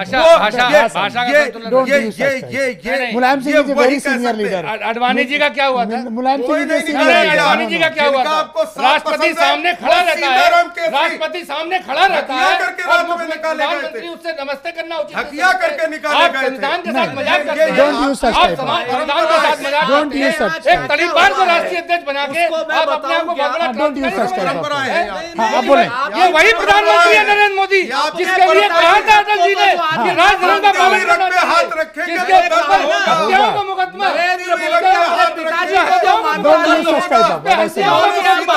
Mulayam Singh ji very senior leader. Advani ji का क्या हुआ था? मुलायम सिंह जी अडवाणी जी का क्या हुआ था? राष्ट्रपति सामने खड़ा रहता है, राष्ट्रपति सामने खड़ा रहता है, प्रधानमंत्री उससे नमस्ते करना उचित नहीं हकिया करके निकाले आप गए थे। संविधान के साथ मजाक करते हैं। Don't use such आप type of- संविधान के साथ मजाक Don't करते use हैं। such एक type. तलीबान को राष्ट्रीय अध्यक्ष बना के उसको मैं आप अपने बताऊं आप को क्या? भगवान Don't use such type of- परंपरा है यहाँ। हाँ, आप बोलें। ये वही प्रधानमंत्री है नरेंद्र मोदी, आप जिसके लिए कहा था अटल जी ने कि राजधर्म का पालन करना पे हाथ चाहिए, रखेंगे जिसके तो ऊपर होगा। हत्याओं का मुकदमा, नरेंद्र मोदी लगता है अपने हाथ पिताजी रखेंगे। को जो मानता Don't है, use such type of- हत्याओं का मुकदमा,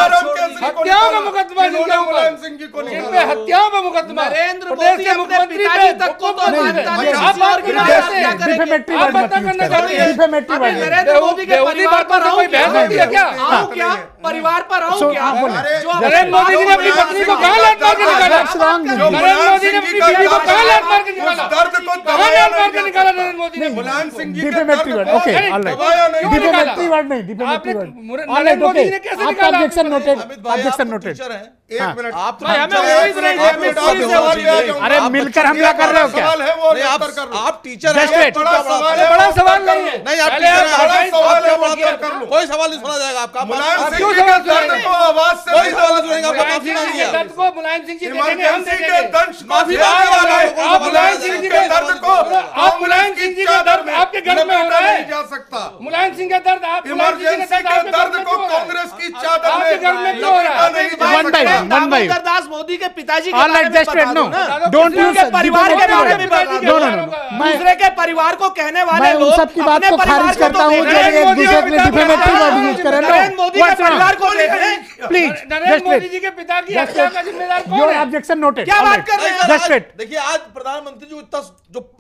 हत्याओं का मुकदमा जिनके ऊपर, मुलायम सिंह जी को जिन निकाला। पे हत्याओं का मुकदमा, नरेंद्र प्रदेश मोदी के अपने मुख्यमंत्री पिताजी पे तक को तो नहीं, मानता नहीं, नहीं, आप किसी और बात की कर बात रहे हैं। क्या करेंगे? डिफेमेटरी आप वर्ड बात मत यूज करना करें। चाहते हैं। डिफेमेटरी अभी वर्ड नरेंद्र मोदी के परिवार पर से कोई बहस होती है क्या? आऊं क्या? परिवार पर आऊं So, क्या? आप बोलें। जो नरेंद्र मोदी जी ने अपनी पत्नी को कहाँ लात मार के निकाला? That's wrong. जो नरेंद्र मोदी ने अपनी बीवी को कहाँ लात मार के निकाला? उस दर्द को कहाँ दबाया लात मार के नहीं निकाला जा नरेंद्र मोदी ने? मुलायम सिंह जी के डिफेमेटरी दर्द वर्ड को ओके नहीं, ऑलराइट दबाया नहीं। क्यों निकाला? डिफेमेटरी वर्ड नहीं डिफेमेटरी आपने word Narendra alright Modi okay ji ने कैसे आपका निकाला? ऑब्जेक्शन नोटेड अमित भाई, ऑब्जेक्शन आप तो नोटेड टीचर हैं। एक मिनट आप भाई, हमें एक उम्मीद नहीं मिनट, है, एक मिनट, आप और सवाल पे आ जाऊंगा। अरे आप मिलकर हमला कर रहे हो क्या? सवाल है वो नहीं, उत्तर कर लो। आप टीचर Just हैं। wait. बड़ा सवाल है, बड़ा वो सवाल उत्तर कर नहीं है। लो। नहीं, आप पहले टीचर आप हैं। बड़ा बताइए, सवाल है, आप वो क्या उत्तर कर लो। कोई सवाल नहीं सुना जाएगा आपका। मुलायम आप सिंह क्यों जी के सवाल सुनाएंगे? दर्द को आवाज से कोई नहीं सवाल सुना सुनेंगे, जाएगा। आप मुलायम सिंह जी के दर्द को मुलायम सिंह जी देखेंगे, हम इमरजेंसी के देखेंगे। दंश को माफी झेलने मांग वाला है। आप मुलायम सिंह जी के के दर्द को आप मुलायम सिंह जी का दर्द आपके घर में हो रहा है। नहीं जा सकता। मुलायम सिंह का दर्द आप मुलायम सिंह इमरजेंसी का के दर्द दर्द आपके को घर में क्यों हो रहा है? कांग्रेस की चादर आपके घर में क्यों हो रहा है? नहीं जा One by सकता। one, one by one. Damodar Das Modi के पिताजी के All बारे right, में just बता wait. दो No, ना। don't दूसरे use के परिवार के defamatory बारे word. में बता No, no, दो। no. मैं दूसरे के परिवार को कहने वाले मैं उन लोग सब की बात अपने को परिवार खारिज को करता तो हूँ जो देखें। एक दूसरे के लिए डिफेमेटरी वर्ड यूज कर रहे नरेंद्र हैं। मोदी के परिवार को देखें। प्लीज नरेंद्र मोदी जी के पिता की हत्या का जिम्मेदार कौन योर है? ऑब्जेक्शन नोटेड क्या बात कर रहे हैं? जस्ट वेट देखिए, आज प्रधानमंत्री जी इतना जो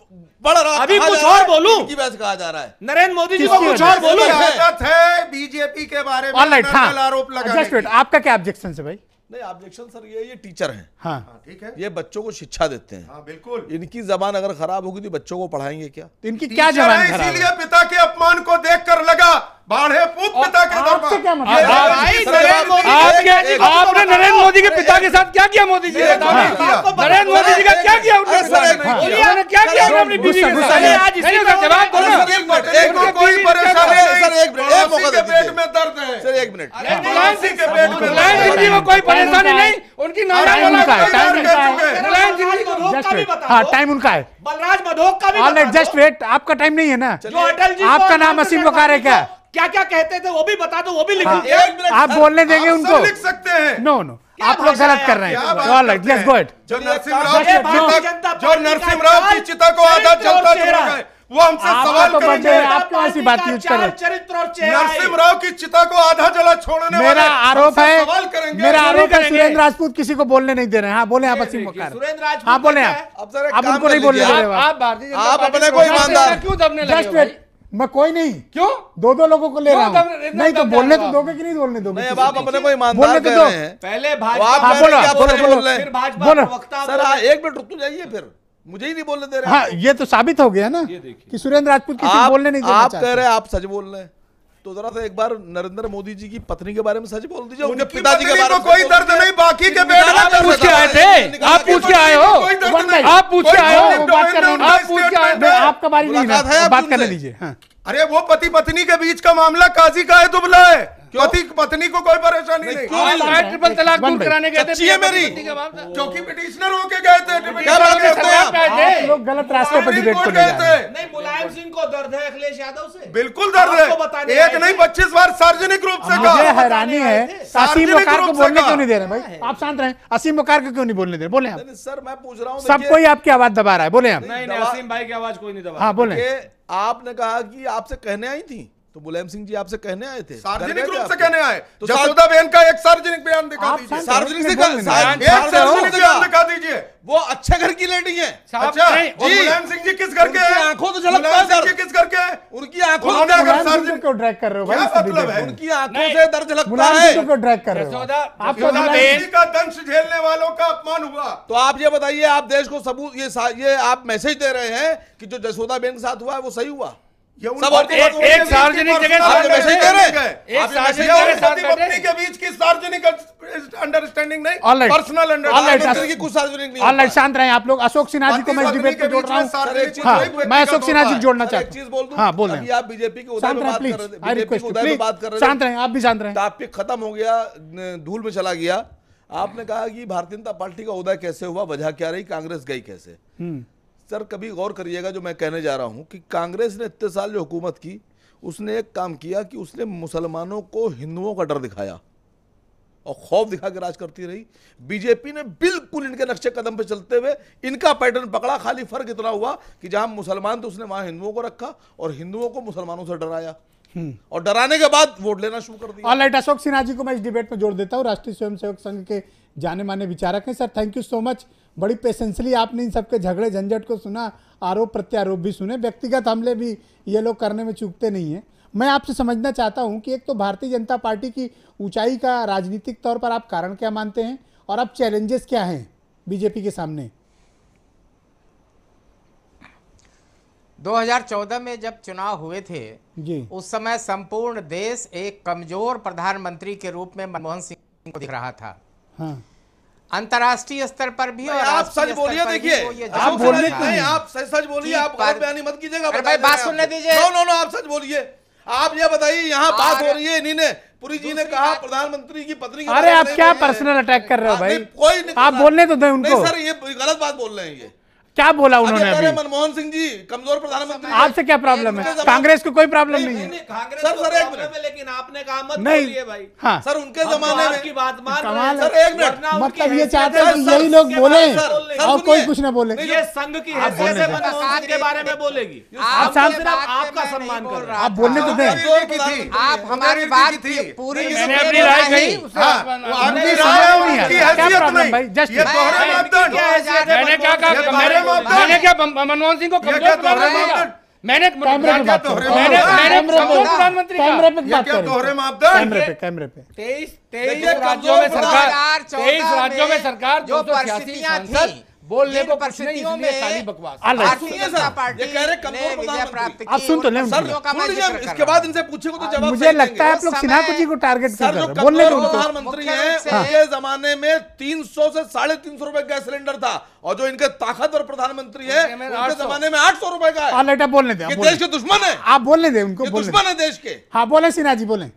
बढ़ रहा अभी कहा कुछ जा रहा और है, बोलूं? इनकी वजह से कहा जा रहा है। नरेंद्र मोदी जी को किसकी कुछ वजह और से? बोलूं? आदत है बीजेपी के बारे में ऑलराइट हाँ नर्मल आरोप लगाने जस्ट वेट की। आपका क्या ऑब्जेक्शन है भाई? नहीं, ऑब्जेक्शन सर ये टीचर हैं, हाँ हाँ, ठीक है। ये बच्चों को शिक्षा देते हैं। हाँ, बिल्कुल। इनकी जबान अगर खराब होगी तो बच्चों को पढ़ाएंगे क्या? तो इनकी क्या टीचर जबान है, खराब इसीलिए है? पिता के अपमान को देखकर लगा बाढ़े पूत पिता के दर आपसे पर। क्या मतलब? ये भाई, सर, नरेंद्र मोदी आपने नरेंद्र मोदी के पिता के साथ क्या किया? मोदी जी ने नरेंद्र मोदी जी का क्या किया? उनके अरे सर, साथ? एक मिनट। उन्होंने क्या किया अपनी बीवी के गुस्सा साथ? नहीं। आज इसी नहीं, पे उसका जवाब दो ना। सर, एक मिनट, एक को कोई परेशानी सर, नहीं। एक मिनट, एक मौका पड़ोसी के दे पेट दीजिए। में दर्द है। सर, एक मिनट। पड़ोसी के पेट में मुलायम सिंह जी को कोई परेशानी नहीं, उनकी टाइम उनका है, टाइम उनका है। मुलायम सिंह जी को मधोक जस्ट का भी वेट बता हाँ दो। टाइम उनका है बलराज मधोक का भी ऑलराइट बता जस्ट दो। वेट आपका टाइम नहीं है ना जो अटल जी को आपका और नाम चंद्रशेखर असीम वकार है क्या? क्या क्या कहते थे वो भी बता दो, वो भी लिख हाँ, दीजिए। एक मिनट, आप सर, बोलने देंगे आप उनको? सब लिख सकते हैं। नो नो क्या आप लोग भाषा गलत है कर रहे क्या हैं बात ऑलराइट करते लेट्स हैं? गो इट जो नरसिम्हा Just राव की wait, भारतीय चिता जनता जो पार्टी का नरसिम्हा राव की चार चिता को आधा चरित्र और जलता चेहरा। छोड़ गए, वो हमसे आपका सवाल तो करेंगे। बर्थडे है, आप क्यों ऐसी बात यूज कर रहे हैं? चरित्र और चेहरा है। नरसिम्हा राव की चिता को आधा जला छोड़ने मेरा वाले आरोप हमसे है सवाल करेंगे। मेरा आरोप है करेंगे। सुरेंद्र राजपूत किसी को बोलने नहीं दे रहे हैं हाँ बोले आप असीम वकार सुरेंद्र राजपूत हाँ बोले क्या आप है? अब सर, एक आप काम उनको कर नहीं बोलने दे लीजिए। रहे हो आप भारतीय जनता आप पार्टी अपने को को ईमानदार ईमानदार- क्यों दबने लगे जस्ट हो भाई? वेट मैं कोई नहीं क्यों? दो लोगों को ले क्यों रहा दब- हूँ इतना नहीं तो दब बोलने रहे तो हो दोगे कि नहीं बोलने दोगे नहीं, अब आप अपने को बोलने ईमानदार तो कह दो। रहे हैं। पहले तो भाजपा आप हाँ, कह बोलो, रहे हैं कि आप बोलो, सच बोलो। बोल रहे फिर हैं। भाजपा बोलो। प्रवक्ता सर, बोले। हाँ, एक मिनट रुक तो जाइए, फिर मुझे ही नहीं बोलने दे रहे हाँ ये तो साबित हो गया ना कि सुरेंद्र राजपूत किसी को बोलने नहीं देना आप कह चाहते रहे हैं आप सच बोल रहे हैं, तो जरा सा एक बार नरेंद्र मोदी जी की पत्नी के बारे में सच बोल दीजिए, उनके उनकी पिताजी के पत्नी बारे को में कोई सच बोल दर्द दीजिए। नहीं, बाकी के पेट में आप दर्द पूछ के है। आए थे? आप पूछ के आए हो? कोई दर्द वन नहीं। भाई, आप पूछ के आए हो? कोई वो बात कर रहे हैं। उनका आप पूछ के आए स्टेटमेंट नहीं, है। आपका बारी नहीं मुलाकात है ना आप बात उनसे? करने दीजिए हाँ अरे वो पति पत्नी के बीच का मामला काजी का है, दुबला है। पति पत्नी को कोई परेशानी नहीं, क्यों नहीं? आप ट्रिपल तलाक वन दूर भाई। कराने गए थे सच्ची है मेरी। क्योंकि पिटिशनर होके गए थे। क्या बात करते हैं आप? आप लोग गलत रास्ते पर डिबेट को ले जा रहे हैं नहीं, मुलायम सिंह को दर्द है अखिलेश यादव से। बिल्कुल दर्द आपको बताने है, आए एक थे। नहीं 25 बार सार्वजनिक रूप से मुझे कहा। हैरानी है असीम सार्वजनिक वकार को रूप से बोलने कहा। क्यों नहीं दे रहे भाई आप शांत रहें असीम वकार को क्यों नहीं बोलने दे रहे बोले आप नहीं, सर, मैं पूछ रहा हूँ, सब देखिए, कोई आपकी आवाज दबा रहा है बोले आप नहीं नहीं, असीम भाई की आवाज कोई नहीं दबा। हाँ बोले देखिए, आपने कहा कि आपसे कहने आई थी, तो मुलायम सिंह जी आपसे कहने आए थे, सार्वजनिक रूप से कहने आए। तो जसोदाबेन का एक सार्वजनिक बयान दिखा दीजिए, सार्वजनिक एक सार्वजनिक बयान दिखा दीजिए। वो अच्छे घर की लेडी है। अच्छा, और मुलायम सिंह जी किस घर के हैं? आंखों तो झलकता मुलायम सिंह है जी किस घर के हैं? उनकी आंखों उन्होंने अगर मुलायम सिंह सार्वजनिक को ड्रैग कर रहे हो भाई, क्या इस debate मतलब है? में? उनकी आंखों से दर्द झलकता मुलायम है। सिंह को ड्रैग कर रहे हो आप। तो मुलायम किसी का दंश झेलने वालों का अपमान हुआ। तो आप ये बताइए, आप देश को सबूत ये आप मैसेज दे रहे हैं कि जो जसोदाबेन के साथ हुआ है वो सही हुआ? ये उन सब पति एक पत्नी एक के सार्वजनिक बीच की जगह पर्सनल आप मैसेज दे रहे हैं। अंडरस्टैंडिंग है। एक सार्वजनिक ये जगह उन साथ पति बैठे पत्नी के बीच की सार्वजनिक अंडरस्टैंडिंग नहीं, All right. Personal All right. Understanding. की कुछ सार्वजनिक नहीं ऑलराइट, होता। शांत रहें आप लोग। अशोक सिन्हा जी को मैं इस डिबेट पे जोड़ रहा हूँ। हाँ, मैं अशोक सिन्हा जी को जोड़ना सर, एक चाहता चीज हूँ। बोल दूं, हाँ, बोल रहे अभी हैं। आप बीजेपी के उदय शांत में रहें बात प्लीज, कर रहे थे, आई बीजेपी रिक्वेस्ट के यू उदय में प्लीज, बात कर रहे शांत थे, रहें, आप भी शांत रहें। टॉपिक खत्म हो गया, धूल में चला गया। आपने कहा कि भारतीय जनता पार्टी का उदय कैसे हुआ, वजह क्या रही, कांग्रेस गई कैसे? सर कभी गौर करिएगा जो मैं कहने जा रहा हूं कि कांग्रेस ने इतने साल जो हुकूमत की, उसने एक काम किया कि उसने मुसलमानों को हिंदुओं का डर दिखाया और खौफ दिखा के राज करती रही। बीजेपी ने बिल्कुल इनके नक्शे कदम पे चलते हुए इनका पैटर्न पकड़ा। खाली फर्क इतना हुआ कि जहां मुसलमान तो उसने वहां हिंदुओं को रखा और हिंदुओं को मुसलमानों से डराया और डराने के बाद वोट लेना शुरू कर दिया। ऑलराइट, अशोक सिन्हा जी को मैं इस डिबेट में जोड़ देता हूँ। राष्ट्रीय स्वयंसेवक संघ के जाने माने विचारक हैं। Sir thank you so much, बड़ी पेशेंसली आपने इन सबके झगड़े झंझट को सुना, आरोप प्रत्यारोप भी सुने, व्यक्तिगत हमले भी ये लोग करने में चूकते नहीं हैं। मैं आपसे समझना चाहता हूं कि एक तो भारतीय जनता पार्टी की ऊंचाई का राजनीतिक तौर पर आप कारण क्या मानते हैं और अब चैलेंजेस क्या हैं बीजेपी के सामने? 2014 में जब चुनाव हुए थे जी, उस समय संपूर्ण देश एक कमजोर प्रधानमंत्री के रूप में मनमोहन सिंह को दिख रहा था। हाँ, अंतर्राष्ट्रीय स्तर पर भी और आप सच राष्ट्रीय स्तर बोलिए। पर भी देखिए वो ये आप जान बोलने रहा क्यों है। नहीं? आप सच बोलिए, कि आप पर- और बयानी मत कीजिएगा। अरे बता भाई, दे बात रहे हैं सुनने आपको। दीजिए। नो, आप सच बोलिए। आप ये बताइए, यहाँ बात और- हो रही है, इन्हीं ने पुरी जी ने दूसरी कहा बात- प्रधानमंत्री की पत्नी के अरे बारे में आप नहीं क्या बोलिए। पर्सनल अटैक कर रहे हो भाई? नहीं, कोई नहीं आप कर रहा। बोलने तो दें उनको। नहीं सर, ये गलत बात बोल रहे हैं। ये क्या बोला अभी उन्होंने कह रहे अभी? मनमोहन सिंह जी कमजोर प्रधानमंत्री हैं। आपसे क्या प्रॉब्लम है? कांग्रेस को कोई प्रॉब्लम नहीं है। कांग्रेस सर, को सर, एक प्रॉब्लम मिनट। है, लेकिन आपने कहा मत नहीं, बोलिए भाई। हाँ सर उनके हम तो जमाने आपकी में बात मान रहे कमाल हैं। है। सर, एक मिनट। वरना उनकी मतलब ये हैसियत चाहते है, हैं कि संघ यही लोग के बोले बारे में बोल लेंगे। और कोई कुछ ना बोले। ये संघ की हैसियत से मनमोहन सिंह के बारे में बोलेगी। आप हम शांत- सिर्फ आपका सम्मान कर रहे हैं। आप बोलने तो दें। आप हमारी बात पूरी मैंने सुने अपनी राय नहीं। कही। उनकी राय समझ है, नहीं है। उनकी क्या हैसियत प्रॉब्लम नहीं। भाई? जस्ट ये दोहरे मापदंड। क्या हैसियत है मैंने क्या मनमोहन सिंह के कहा? बारे में? मैंने क्या मनमोहन सिंह को ये कमजोर क्या दोहरे प्रधानमंत्री कहा? मापदंड? मैंने कैमरे पे बात करो। मैंने कमजोर प्रधानमंत्री कहा। कैमरे पे ये बात क्या करें। दोहरे मापदंड? कैमरे पे 23 देखिए, राज्यों में कमजोर सरकार 2014 राज्यों में सरकार जो 286 परिस्थितियां सांसद थी, बोलने जिन को कुछ नहीं, परिस्थितियों इसलिए में खाली बकवास। ऑलराइट, भारतीय सुनिए जनता सर, पार्टी ये कह रहे कमजोर ने विजय प्रधानमंत्री। प्राप्त की। आप सुन तो लें उन उनको। परिस्थितियों का मैं सुन जिक्र लीजिए, कर इसके रहा बाद हूं। इनसे पूछेगा तो जवाब मुझे सही लगता है आप लोग उस सिन्हा समय- जी को टारगेट क्यों सर कर जो रहे हो? बोलने दो कमजोर उनको। प्रधानमंत्री मुख्य हैं, रूप से- उनके जमाने में 300 से 350 रुपए गैस सिलेंडर था और जो इनके ताकतवर प्रधानमंत्री है उनके में उनके 800 जमाने में 800 रुपए का है। ऑलराइट, आप बोलने दें, आप ये बोलने देश के दुश्मन है, आप बोलने दें उनको, ये बोलने दुश्मन दें। है देश के। हाँ बोले सिन्हा जी, बोलें।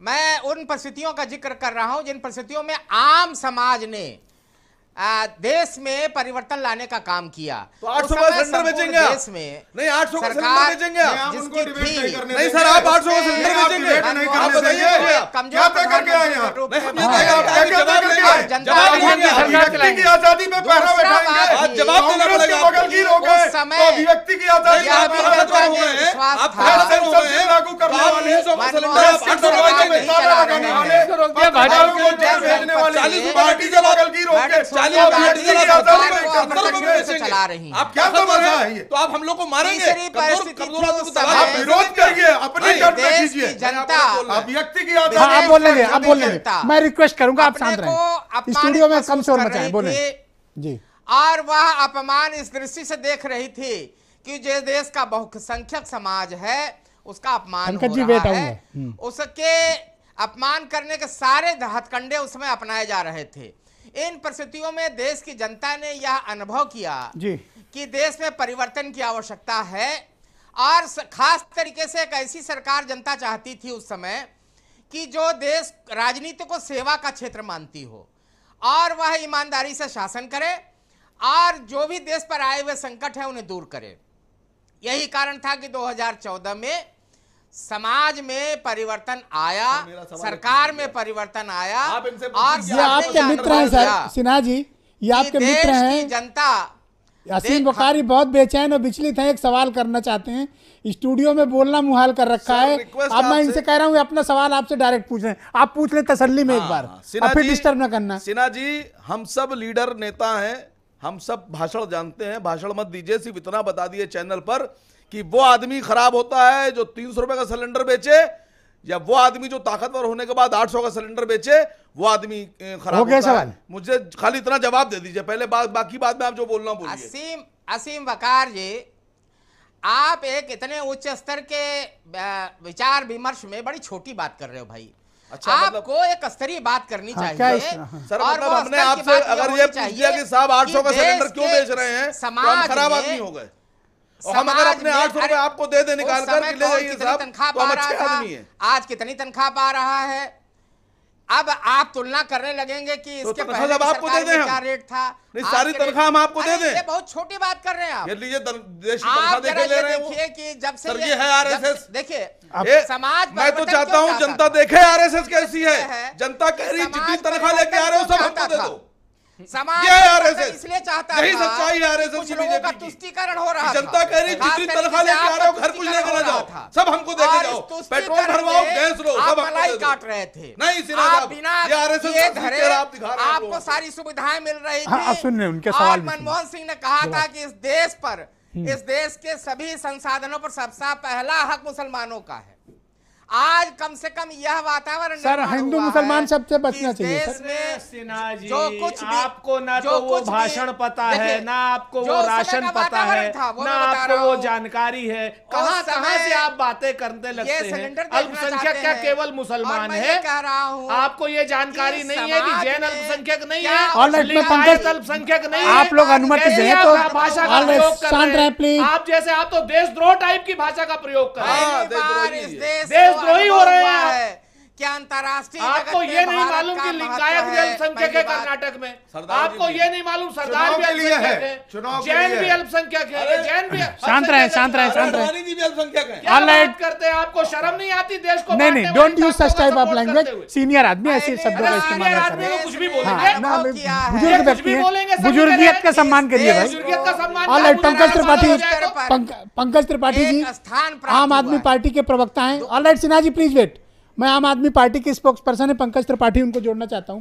मैं उन परिस्थितियों का जिक्र कर रहा हूं जिन परिस्थितियों में आम समाज ने देश में परिवर्तन लाने का काम किया। तो 800 उस समय का सिलेंडर संपूर्ण बेचेंगे आप? देश में नहीं, 800 का सिलेंडर सरकार बेचेंगे आप? आप जिसकी उनको डिबेट थी- नहीं करने नहीं देंगे। सर, आप 800 का उससे- सिलेंडर आप बेचेंगे? डिबेट नहीं आप करने बताइए देंगे। मुझे आप। कमजोर क्या तय करके आए हैं आप? रूप नहीं, में हम ये बताया। बताइए, आप क्या जवाब करके देंगे? आए? जनता जवाब को देंगे? सरकार अभिव्यक्ति की आजादी पे पहरा दूसरा बैठाएंगे। बात आज जवाब देना कांग्रेस के पड़ेगा बगलगीर हो गए उस समय तो अभिव्यक्ति की आजादी यह पे भी पहरा जनता बैठाएंगे। में विश्वास आप था। ताकतवर हो गए हैं, लागू करने तो आप वाले 300 का सिलेंडर मनमोहन आप सिंह 800 सरकार रुपए नहीं में चला ताला रहे लगाने हैं। वाले पत्रकारों को जेल भेजने वाले 40 पार्टी के बगलगीर हो गए सोनिया तो गांधी अभिव्यक्ति की सरकार आजादी को पे अपने करते तरीके से हैं। चला रही हैं। आप क्या क्या तमाशा समझ है ये? तो आप हम लोग को मारेंगे। तीसरी परिस्थिति कमजोर आदमी को थी दबा उस आप समय- विरोध करिए, अपने नहीं, टर्म में देश कीजिए। की जनता अभिव्यक्ति की हाँ आजादी आप बोलने दें, आप सभी बोलने दें। जनता मैं रिक्वेस्ट करूंगा आप अपने शांत को रहें, अपमानित स्टूडियो में कम महसूस शोर कर मचाएं। रही बोले थी जी। और वह अपमान इस दृष्टि से देख रही थी कि जो देश का बहुसंख्यक समाज है उसका अपमान पंकज हो जी, रहा वेट है। आऊंगा। उसके अपमान करने के सारे हथकंडे उसमें अपनाए जा रहे थे। इन परिस्थितियों में देश की जनता ने यह अनुभव किया जी। कि देश में परिवर्तन की आवश्यकता है और खास तरीके से एक ऐसी सरकार जनता चाहती थी उस समय कि जो देश राजनीति को सेवा का क्षेत्र मानती हो और वह ईमानदारी से शासन करे और जो भी देश पर आए हुए संकट है उन्हें दूर करे। यही कारण था कि 2014 में समाज में परिवर्तन आया, सरकार में परिवर्तन आया आप इनसे और पूछिए, ये आपके मित्र हैं सर सिन्हा जी, ये आपके मित्र देश की हैं। जनता असीम वकारी बहुत बेचैन और विचलित हैं, एक सवाल करना चाहते हैं। स्टूडियो में बोलना मुहाल कर रखा सर, है। रिक्वेस्ट अब मैं आपसे- इनसे कह रहा हूँ अपना सवाल आपसे डायरेक्ट पूछ रहे हैं, आप पूछ लें तसल्ली में एक बार, सिन्हा और फिर जी, डिस्टर्ब ना करना। सिन्हा जी, हम सब लीडर नेता हैं, हम सब भाषण जानते हैं, भाषण मत दीजिए। सिर्फ इतना बता दिए चैनल पर कि वो आदमी खराब होता है जो 300 रुपए का सिलेंडर बेचे, या वो आदमी जो ताकतवर होने के बाद 800 का सिलेंडर बेचे, वो आदमी खराब हो गया होता सवाल? है। मुझे खाली इतना जवाब दे दीजिए पहले, बाकी बाद में आप जो बोलना बोलिए। असीम वकार जी, आप एक इतने उच्च स्तर के विचार विमर्श में बड़ी छोटी बात कर रहे हो भाई। अच्छा, आपको एक स्तरीय बात करनी हाँ, क्या चाहिए। इस- सर, और मतलब वो हमने स्तर की आपसे बात अगर होनी ये पूछ चाहिए लिया कि साहब 800 का कि सिलेंडर देश क्यों के बेच रहे हैं, तो हम समाज खराब में- आदमी हो गए। और हम अगर अपने 800 रुपए आपको दे दे निकाल कर कि ले जाइए साहब, तनख्वाह तो हम पा अच्छे रहा आदमी हैं। था, आज कितनी तनख्वाह पा रहा है। अब आप तुलना करने लगेंगे कि इसके तनख्वाह पहले जब की आपको सरकार दे दें में क्या हम। रेट था। नहीं, आज सारी के रेट- तनख्वाह हम आपको दे अरे, दें। ये बहुत छोटी बात कर रहे हैं आप। ये लीजिए देश की तनख्वाह आप जरा देखे ले ये रहे हैं वो। देखिए कि जब से सर, ये है RSS। देखिए ए, समाज मैं तो परिवर्तन चाहता क्यों हूँ चाहता जनता था? देखे RSS कैसी है। है। जनता कह रही जितनी समाज तनख्वाह लेके आ रहे हो सब परिवर्तन हमको दे चाहता दो। समाज ये है परिवर्तन RSS। इसलिए चाहता यही था सच्चाई है कि RSS कुछ की लोगों का BJP की। तुष्टीकरण हो रहा था। जनता कह रही खास जितनी तरीके तनख्वाह से लेके आ रहे हो आपका घर कुछ लेके तुष्टीकरण ना हो जाओ, रहा था। सब हमको दे और के जाओ। इस तुष्टीकरण पेट्रोल भरवाओ, में गैस लो, आप सब हमको मलाई दे दो। काट रहे थे। नहीं, सिन्हा आप साहब, बिना ये RSS ये का धरे चेहरा आप दिखा रहे हैं आपको लोगों को। सारी सुविधाएं मिल रही हाँ, आप थी। सुन रहे हैं, उनके सवाल और भी सुनिए। मनमोहन सिंह ने कहा था कि इस देश पर, इस देश के सभी संसाधनों पर सबसे पहला हक मुसलमानों का है। आज कम से कम यह वातावरण सर, निर्माण हिंदू हुआ मुसलमान है सबसे कि बचना इस चाहिए, देश सर। में सिन्हा जी, जो कुछ भी आपको ना जो तो वो कुछ भी- भाषण पता है, देखिए, ना आपको जो वो समय राशन का पता वातावरण है, था, वो ना मैं बता आपको रहा वो हूं। जानकारी है। कहाँ समय कहाँ से आप बातें करने लगते हैं। सिलेंडर देखना अल्पसंख्यक चाहते क्या हैं। केवल और मुसलमान मैं ये है? कह रहा हूं आपको ये जानकारी कि नहीं है कि समाज जैन में अल्पसंख्यक नहीं क्या है, All right, मैं लिंगायत पंकज- अल्पसंख्यक नहीं है। आप लोग अनुमति कैसे दें आप तो- भाषा का All right, प्रयोग कर शांत रहे रहे, हैं। please। आप जैसे आप तो देशद्रोह टाइप की भाषा का प्रयोग कर रहे हैं। हाँ, पहली बार देशद्रोही इस है। देश देशद्रोही को हो रहे हैं अनुभव हुआ आप। है कि अंतर्राष्ट्रीय आपको जगत में ये नहीं भारत मालूम का कि महत्व लिंगायत भी है। अल्पसंख्यक है पहली बात। कर्नाटक में। सरदार आपको जी ये नहीं मालूम सरदार चुनाव भी के लिए अल्पसंख्यक है, है, चुनाव के जैन लिए भी है। अल्पसंख्यक है, अरे, जैन भी शांत रहे, शांत रहे, शांत रहे। अडवाणी जी भी अल्पसंख्यक हैं। क्या All right. बात करते हैं? आपको शर्म नहीं आती देश को नहीं, बांटने नहीं, वाले डोंट यूज ताकतों सच का टाइप ऑफ support लैंग्वेज। करते हुए? सीनियर आदमी ऐसे मैंने शब्दों का अरे, इस्तेमाल सीनियर ना आदमी करें। को कुछ भी हाँ, बोलेंगे। हाँ, ना, अनुभव किया है। बुजुर्ग ये कुछ व्यक्ति भी हैं, बोलेंगे, सभी बुजुर्गियत कह का रहे हैं। सम्मान करिए भाई। बुजुर्गियत का सम्मान ऑल क्या राइट, होता है? पंकज त्रिपाठी, हो जाएगा। पंकज त्रिपाठी जी एक स्थान प्राप्त आम आदमी हुआ है। पार्टी के प्रवक्ता हैं। All right, Sinha ji please wait. मैं आम आदमी पार्टी के स्पोक्स पर्सन है पंकज त्रिपाठी, उनको जोड़ना चाहता हूं।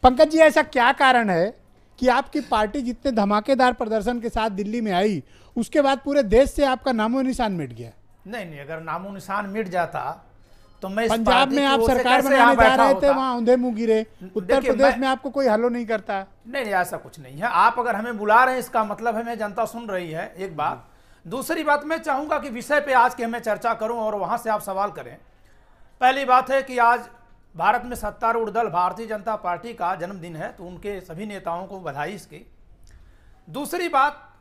पंकज जी, ऐसा क्या कारण है कि आपकी पार्टी जितने धमाकेदार प्रदर्शन के साथ दिल्ली में आई, उसके बाद पूरे देश से आपका नामो निशान मिट गया? नहीं, अगर नामो निशान मिट जाता तो मैं इस पंजाब पार्टी में की आप ओर से सरकार कैसे बनाने यहाँ जा बैठा रहे थे, होता? वहां औंधे मुंह गिरे। उत्तर देखिए, प्रदेश मैं- में आपको कोई हलो नहीं करता। नहीं, ऐसा कुछ नहीं है। आप अगर हमें बुला रहे हैं इसका मतलब है मैं जनता सुन रही है, एक बात। दूसरी बात, मैं चाहूंगा कि विषय पे आज की हमें चर्चा करूं और वहां से आप सवाल करें। पहली बात है कि आज भारत में सत्तारूढ़ दल भारतीय जनता पार्टी का जन्मदिन है, तो उनके सभी नेताओं को बधाई इसकी। दूसरी बात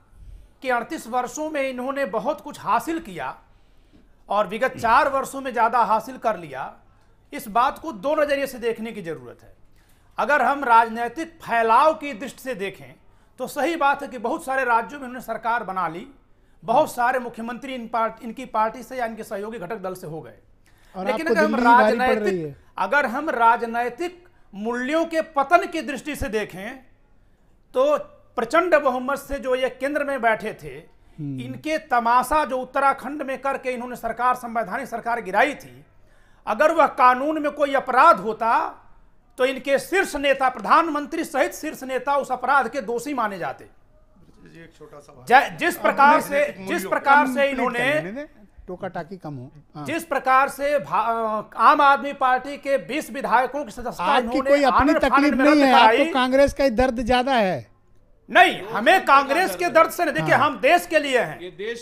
कि 38 वर्षों में इन्होंने बहुत कुछ हासिल किया और विगत 4 वर्षों में ज़्यादा हासिल कर लिया। इस बात को दो नज़रिए से देखने की ज़रूरत है। अगर हम राजनीतिक फैलाव की दृष्टि से देखें तो सही बात है कि बहुत सारे राज्यों में उन्होंने सरकार बना ली, बहुत सारे मुख्यमंत्री इनकी पार्टी से या इनके सहयोगी घटक दल से हो गए। और लेकिन आपको अगर हम दिल्ली भारी पड़ रही है। अगर हम राजनैतिक मूल्यों के पतन की दृष्टि से देखें तो प्रचंड बहुमत से जो ये केंद्र में बैठे थे, इनके तमाशा जो उत्तराखंड में करके इन्होंने सरकार, संवैधानिक सरकार गिराई थी, अगर वह कानून में कोई अपराध होता तो इनके शीर्ष नेता, प्रधानमंत्री सहित शीर्ष नेता उस अपराध के दोषी माने जाते। एक छोटा सवाल। जिस प्रकार से इन्होंने टोका टाकी कम हो। हाँ। जिस प्रकार से आम आदमी पार्टी के 20 विधायकों की सदस्यता आपकी इन्होंने कोई अपनी आनंद तकलीफ फानन में नहीं रद्द है, कराई। आपको कांग्रेस का ही दर्द ज्यादा है। नहीं, हमें कांग्रेस के दर्द से नहीं, देखिए हम देश के लिए हैं।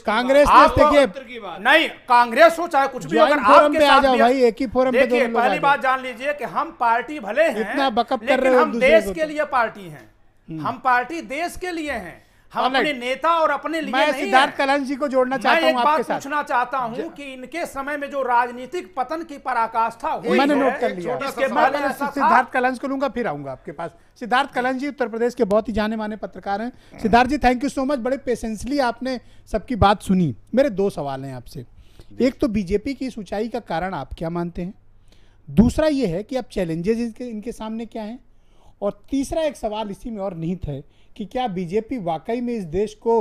कांग्रेस ने आप देखिए, नहीं, कांग्रेस हो चाहे कुछ भी, ज्वाइंट अगर फोरम आपके पे आ साथ जाओ भी- भाई, एक ही फोरम पे देखिए, दोनों लोग आ पहली जाओ। बात जान लीजिए कि हम पार्टी भले हैं, इतना बकअप कर रहे लेकिन हो हम दूसरे देश को के तो। लिए पार्टी हैं। हम पार्टी देश के लिए हैं, हम Alright. अपने नेता और अपने लिए मैं नहीं सिद्धार्थ हैं। कलंज जी को जोड़ना मैं चाहता एक हूं आपके बात साथ। पूछना चाहता हूं कि इनके समय में जो राजनीतिक पतन की पराकाष्ठा हुई मैंने है, नोट कर लिया। इसके मैं पहले पहले ऐसा था। सिद्धार्थ कलंज को लूंगा, फिर आऊंगा आपके पास। सिद्धार्थ कलंज जी उत्तर प्रदेश के बहुत ही जाने माने पत्रकार हैं। सिद्धार्थ जी, थैंक यू सो मच, बड़े पेशेंसली आपने सबकी बात सुनी। मेरे 2 सवाल हैं आपसे। एक तो बीजेपी की इस ऊंचाई का कारण आप क्या मानते हैं? दूसरा ये है कि अब चैलेंजेस इनके सामने क्या हैं? और तीसरा एक सवाल इसी में और निहित है कि क्या बीजेपी वाकई में इस देश को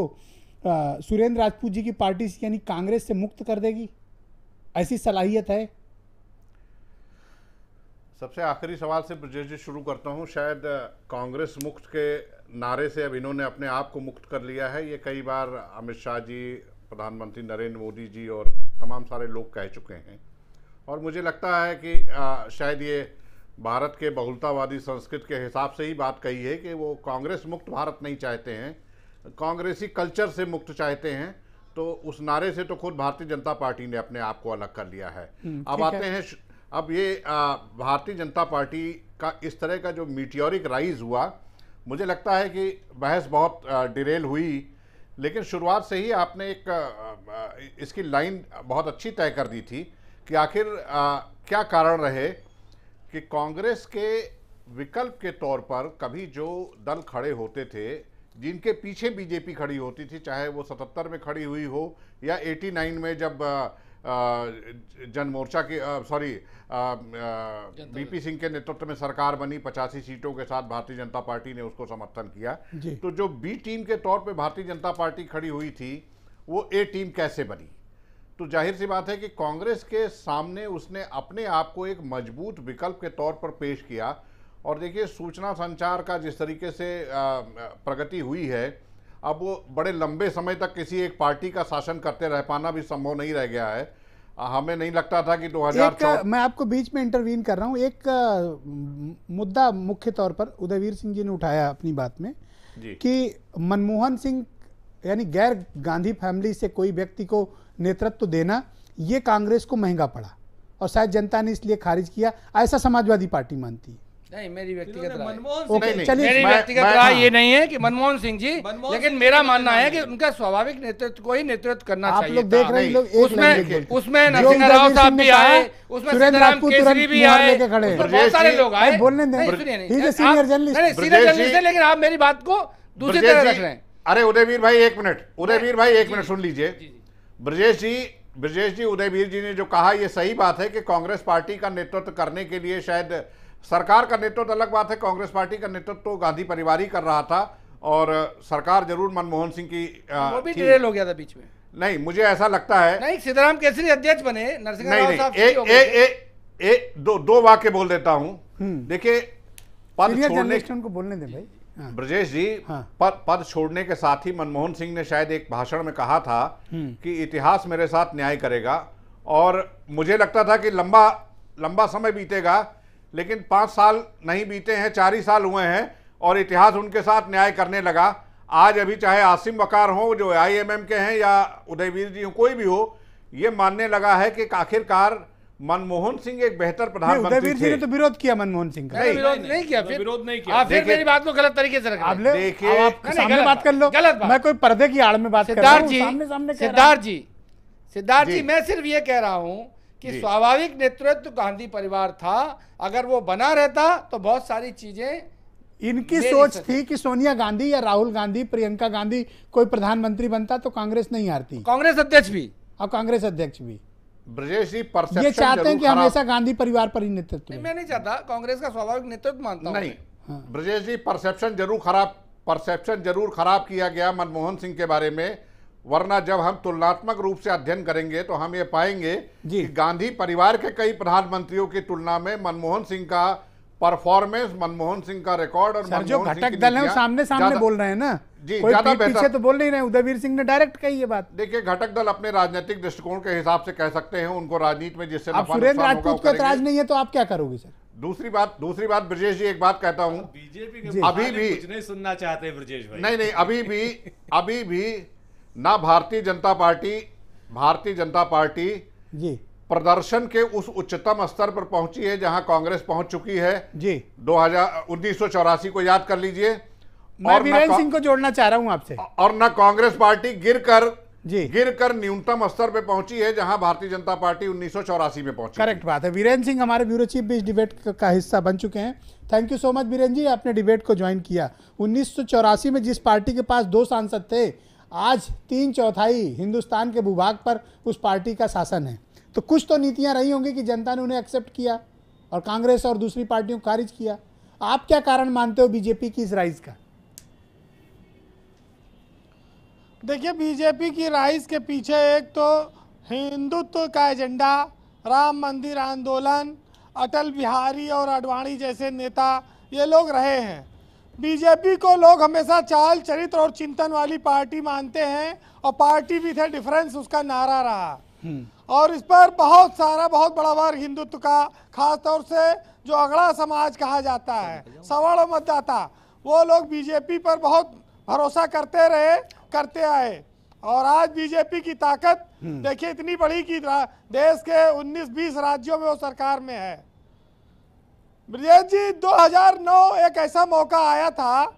सुरेंद्र राजपूत जी की पार्टी से यानी कांग्रेस से मुक्त कर देगी? ऐसी सलाहियत है? सबसे आखिरी सवाल से ब्रजेश जी शुरू करता हूं। शायद कांग्रेस मुक्त के नारे से अब इन्होंने अपने आप को मुक्त कर लिया है। ये कई बार अमित शाह जी, प्रधानमंत्री नरेंद्र मोदी जी और तमाम सारे लोग कह चुके हैं, और मुझे लगता है कि शायद ये भारत के बहुलतावादी संस्कृति के हिसाब से ही बात कही है कि वो कांग्रेस मुक्त भारत नहीं चाहते हैं, कांग्रेसी कल्चर से मुक्त चाहते हैं। तो उस नारे से तो खुद भारतीय जनता पार्टी ने अपने आप को अलग कर लिया है। अब आते हैं, अब ये भारतीय जनता पार्टी का इस तरह का जो मीटियोरिक राइज हुआ, मुझे लगता है कि बहस बहुत डिरेल हुई, लेकिन शुरुआत से ही आपने एक इसकी लाइन बहुत अच्छी तय कर दी थी कि आखिर क्या कारण रहे कि कांग्रेस के विकल्प के तौर पर कभी जो दल खड़े होते थे, जिनके पीछे बीजेपी खड़ी होती थी, चाहे वो 77 में खड़ी हुई हो या 89 में जब जन मोर्चा की बीपी सिंह के नेतृत्व में सरकार बनी 85 सीटों के साथ, भारतीय जनता पार्टी ने उसको समर्थन किया। तो जो बी टीम के तौर पे भारतीय जनता पार्टी खड़ी हुई थी, वो ए टीम कैसे बनी? तो जाहिर सी बात है कि कांग्रेस के सामने उसने अपने आप को एक मजबूत विकल्प के तौर पर पेश किया। और देखिए, सूचना संचार का जिस तरीके से प्रगति हुई है, अब वो बड़े लंबे समय तक किसी एक पार्टी का शासन करते रह पाना भी संभव नहीं रह गया है। हमें नहीं लगता था कि 2014। मैं आपको बीच में इंटरवीन कर रहा हूँ। एक मुद्दा मुख्य तौर पर उदयवीर सिंह जी ने उठाया अपनी बात में कि मनमोहन सिंह यानी गैर गांधी फैमिली से कोई व्यक्ति को नेतृत्व देना, ये कांग्रेस को महंगा पड़ा और शायद जनता ने इसलिए खारिज किया, ऐसा समाजवादी पार्टी मानती है। नहीं, मेरी व्यक्तिगत राय, मेरी व्यक्तिगत राय ये नहीं है कि मनमोहन सिंह जी, लेकिन मेरा मानना है कि उनका स्वाभाविक नेतृत्व को ही नेतृत्व करना चाहिए। आप लोग देख रहे हैं, उसमें नरसिंह राव साहब भी आए, उसमें सीताराम केसरी भी आए, बहुत सारे लोग आए। बोलने दें, सीनियर जर्नलिस्ट है, लेकिन आप मेरी बात को दूसरी तरह रख रहे हैं। अरे उदयवीर भाई एक मिनट, उदयवीर भाई एक मिनट सुन लीजिए। ब्रजेश जी, उदयवीर जी ने जो कहा ये सही बात है कि कांग्रेस पार्टी का नेतृत्व करने के लिए, शायद सरकार का नेतृत्व अलग बात है, कांग्रेस पार्टी का नेतृत्व तो गांधी परिवार ही कर रहा था, और सरकार जरूर मनमोहन सिंह की वो भी डिरेल हो गया था बीच में। नहीं, मुझे ऐसा लगता है, नहीं, सीताराम केसरी अध्यक्ष बने, नरसिंह राव साहब दो वाक्य बोल देता हूं। देखिए, पद छोड़ने को बोलने दे भाई। ब्रजेश जी, पद छोड़ने के साथ ही मनमोहन सिंह ने शायद एक भाषण में कहा था कि इतिहास मेरे साथ न्याय करेगा, और मुझे लगता था कि लंबा समय बीतेगा, लेकिन 5 साल नहीं बीते हैं, 4 ही साल हुए हैं और इतिहास उनके साथ न्याय करने लगा। आज अभी चाहे आसिम वकार हो जो IMM के हैं या उदयवीर जी हो, कोई भी हो, ये मानने लगा है कि आखिरकार मनमोहन सिंह एक बेहतर प्रधानमंत्री थे। उदयवीर जी ने तो विरोध किया मनमोहन सिंह का। विरोध नहीं किया, फिर मेरी बात को गलत तरीके से रख रहे हैं। देखिए, आप सामने बात कर लो, मैं कोई पर्दे की आड़ में बात कर रहा हूं। सिद्धार्थ जी, मैं सिर्फ ये कह रहा हूं कि स्वाभाविक नेतृत्व गांधी परिवार था, अगर वो बना रहता तो बहुत सारी चीजें, इनकी सोच थी कि सोनिया गांधी या राहुल गांधी, प्रियंका गांधी कोई प्रधानमंत्री बनता तो कांग्रेस नहीं हारती, कांग्रेस अध्यक्ष भी और कांग्रेस अध्यक्ष भी। ब्रजेश जी, परसेप्शन ये चाहते हैं कि हमेशा गांधी परिवार पर ही नेतृत्व। मैं नहीं चाहता, कांग्रेस का स्वाभाविक नेतृत्व मानता हूं। नहीं ब्रजेश जी, परसेप्शन जरूर खराब किया गया मनमोहन सिंह के बारे में, वरना जब हम तुलनात्मक रूप से अध्ययन करेंगे तो हम ये पाएंगे कि गांधी परिवार के कई प्रधानमंत्रियों की तुलना में मनमोहन सिंह का परफॉर्मेंस, मनमोहन सिंह का रिकॉर्ड और जो घटक दल है सामने बोल रहे हैं ना जी, कोई पीछे तो बोल नहीं रहे। उदयवीर सिंह ने डायरेक्ट कही ये बात। देखिए, घटक दल अपने राजनीतिक दृष्टिकोण के हिसाब से कह सकते हैं, उनको राजनीति में जिससे सुरेंद्र राजपूत को एतराज नहीं है तो आप क्या करोगे सर? दूसरी बात ब्रजेश जी, एक बात कहता हूं, बीजेपी के अभी भी कुछ नहीं सुनना चाहते ब्रजेश भाई। नहीं, अभी भी ना भारतीय जनता पार्टी जी प्रदर्शन के उस उच्चतम स्तर पर पहुंची है जहां कांग्रेस पहुंच चुकी है जी। 1984 को याद कर लीजिए। मैं वीरेंद्र सिंह को जोड़ना चाह रहा हूं आपसे। और ना कांग्रेस पार्टी गिरकर न्यूनतम स्तर पे पहुंची है जहां भारतीय जनता पार्टी 1984 में पहुंची। करेक्ट बात है। वीरेंद्र सिंह हमारे ब्यूरो चीफ भी इस डिबेट का हिस्सा बन चुके हैं। Thank you so much Virendra ji, आपने डिबेट को ज्वाइन किया। 1984 में जिस पार्टी के पास 2 सांसद थे, आज 3/4 हिंदुस्तान के भूभाग पर उस पार्टी का शासन है। तो कुछ तो नीतियां रही होंगी कि जनता ने उन्हें एक्सेप्ट किया और कांग्रेस और दूसरी पार्टियों को खारिज किया। आप क्या कारण मानते हो बीजेपी की इस राइज का? देखिए, बीजेपी की राइज के पीछे एक तो हिंदुत्व का एजेंडा, राम मंदिर आंदोलन, अटल बिहारी और आडवाणी जैसे नेता ये लोग रहे हैं। बीजेपी को लोग हमेशा चाल चरित्र और चिंतन वाली पार्टी मानते हैं और पार्टी भी थे डिफरेंस उसका नारा रहा। और इस पर बहुत बड़ा वर्ग हिंदुत्व का, खास तौर से जो अगड़ा समाज कहा जाता है, सवर्ण मतदाता, वो लोग बीजेपी पर बहुत भरोसा करते रहे, करते आए। और आज बीजेपी की ताकत देखिए इतनी बड़ी कि देश के 19-20 राज्यों में वो सरकार में है। ब्रजेश जी, 2009 एक ऐसा मौका आया था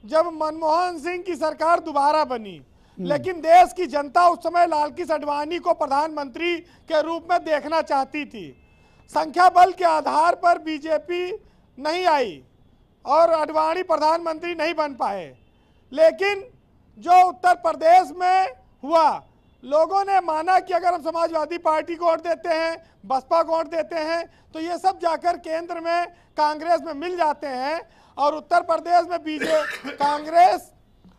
जब मनमोहन सिंह की सरकार दोबारा बनी, लेकिन देश की जनता उस समय लालकृष्ण आडवाणी को प्रधानमंत्री के रूप में देखना चाहती थी। संख्या बल के आधार पर बीजेपी नहीं आई और आडवाणी प्रधानमंत्री नहीं बन पाए। लेकिन जो उत्तर प्रदेश में हुआ, लोगों ने माना कि अगर हम समाजवादी पार्टी को वोट देते हैं, बसपा को वोट देते हैं, तो ये सब जाकर केंद्र में कांग्रेस में मिल जाते हैं। और उत्तर प्रदेश में बीजेपी कांग्रेस,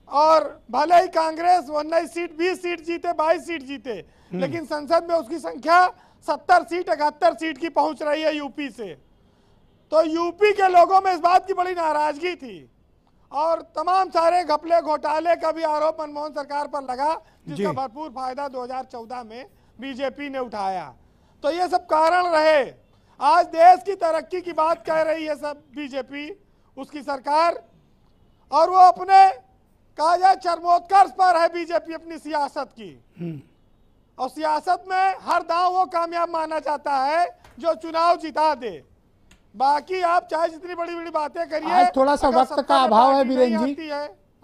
और भले ही कांग्रेस 19 सीट 20 सीट जीते, 22 सीट जीते, लेकिन संसद में उसकी संख्या 70 सीट 71 सीट की पहुंच रही है यूपी से। तो यूपी के लोगों में इस बात की बड़ी नाराजगी थी और तमाम सारे घपले घोटाले का भी आरोप मनमोहन सरकार पर लगा, जिसका भरपूर फायदा 2014 में बीजेपी ने उठाया। तो ये सब कारण रहे। आज देश की तरक्की की बात कह रही है सब बीजेपी, उसकी सरकार, और वो अपने कहा जाए चरमोत्कर्ष पर है बीजेपी अपनी सियासत की। और सियासत में हर दांव वो कामयाब माना जाता है जो चुनाव जिता दे। बाकी आप चाहे जितनी बड़ी बड़ी बातें करिए, आज थोड़ा सा वक्त का अभाव है बीरेन जी,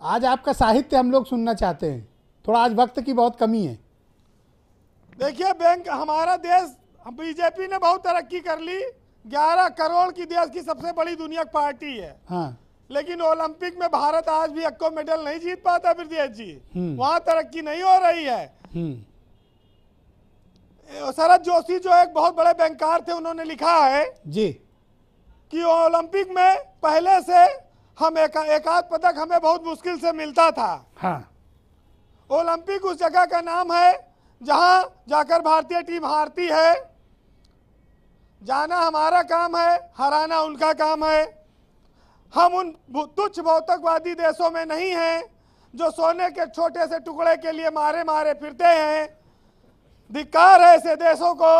आज आपका साहित्य हम लोग सुनना चाहते हैं, थोड़ा आज वक्त की बहुत कमी है। देखिए, बैंक हमारा देश, बीजेपी ने बहुत तरक्की कर ली, 11 करोड़ की देश की सबसे बड़ी दुनिया की पार्टी है। हाँ। लेकिन ओलंपिक में भारत आज भी एक को मेडल नहीं जीत पाता ब्रजेश जी, वहां तरक्की नहीं हो रही है। शरद जोशी जो एक बहुत बड़े बैंकर थे, उन्होंने लिखा है जी कि ओलंपिक में पहले से हम एक आध पदक हमें बहुत मुश्किल से मिलता था। हाँ। ओलंपिक उस जगह का नाम है जहां जाकर भारतीय टीम हारती है। जाना हमारा काम है, हराना उनका काम है। हम उन तुच्छ भौतिकवादी देशों में नहीं हैं जो सोने के छोटे से टुकड़े के लिए मारे मारे फिरते हैं। धिक्कार है ऐसे देशों को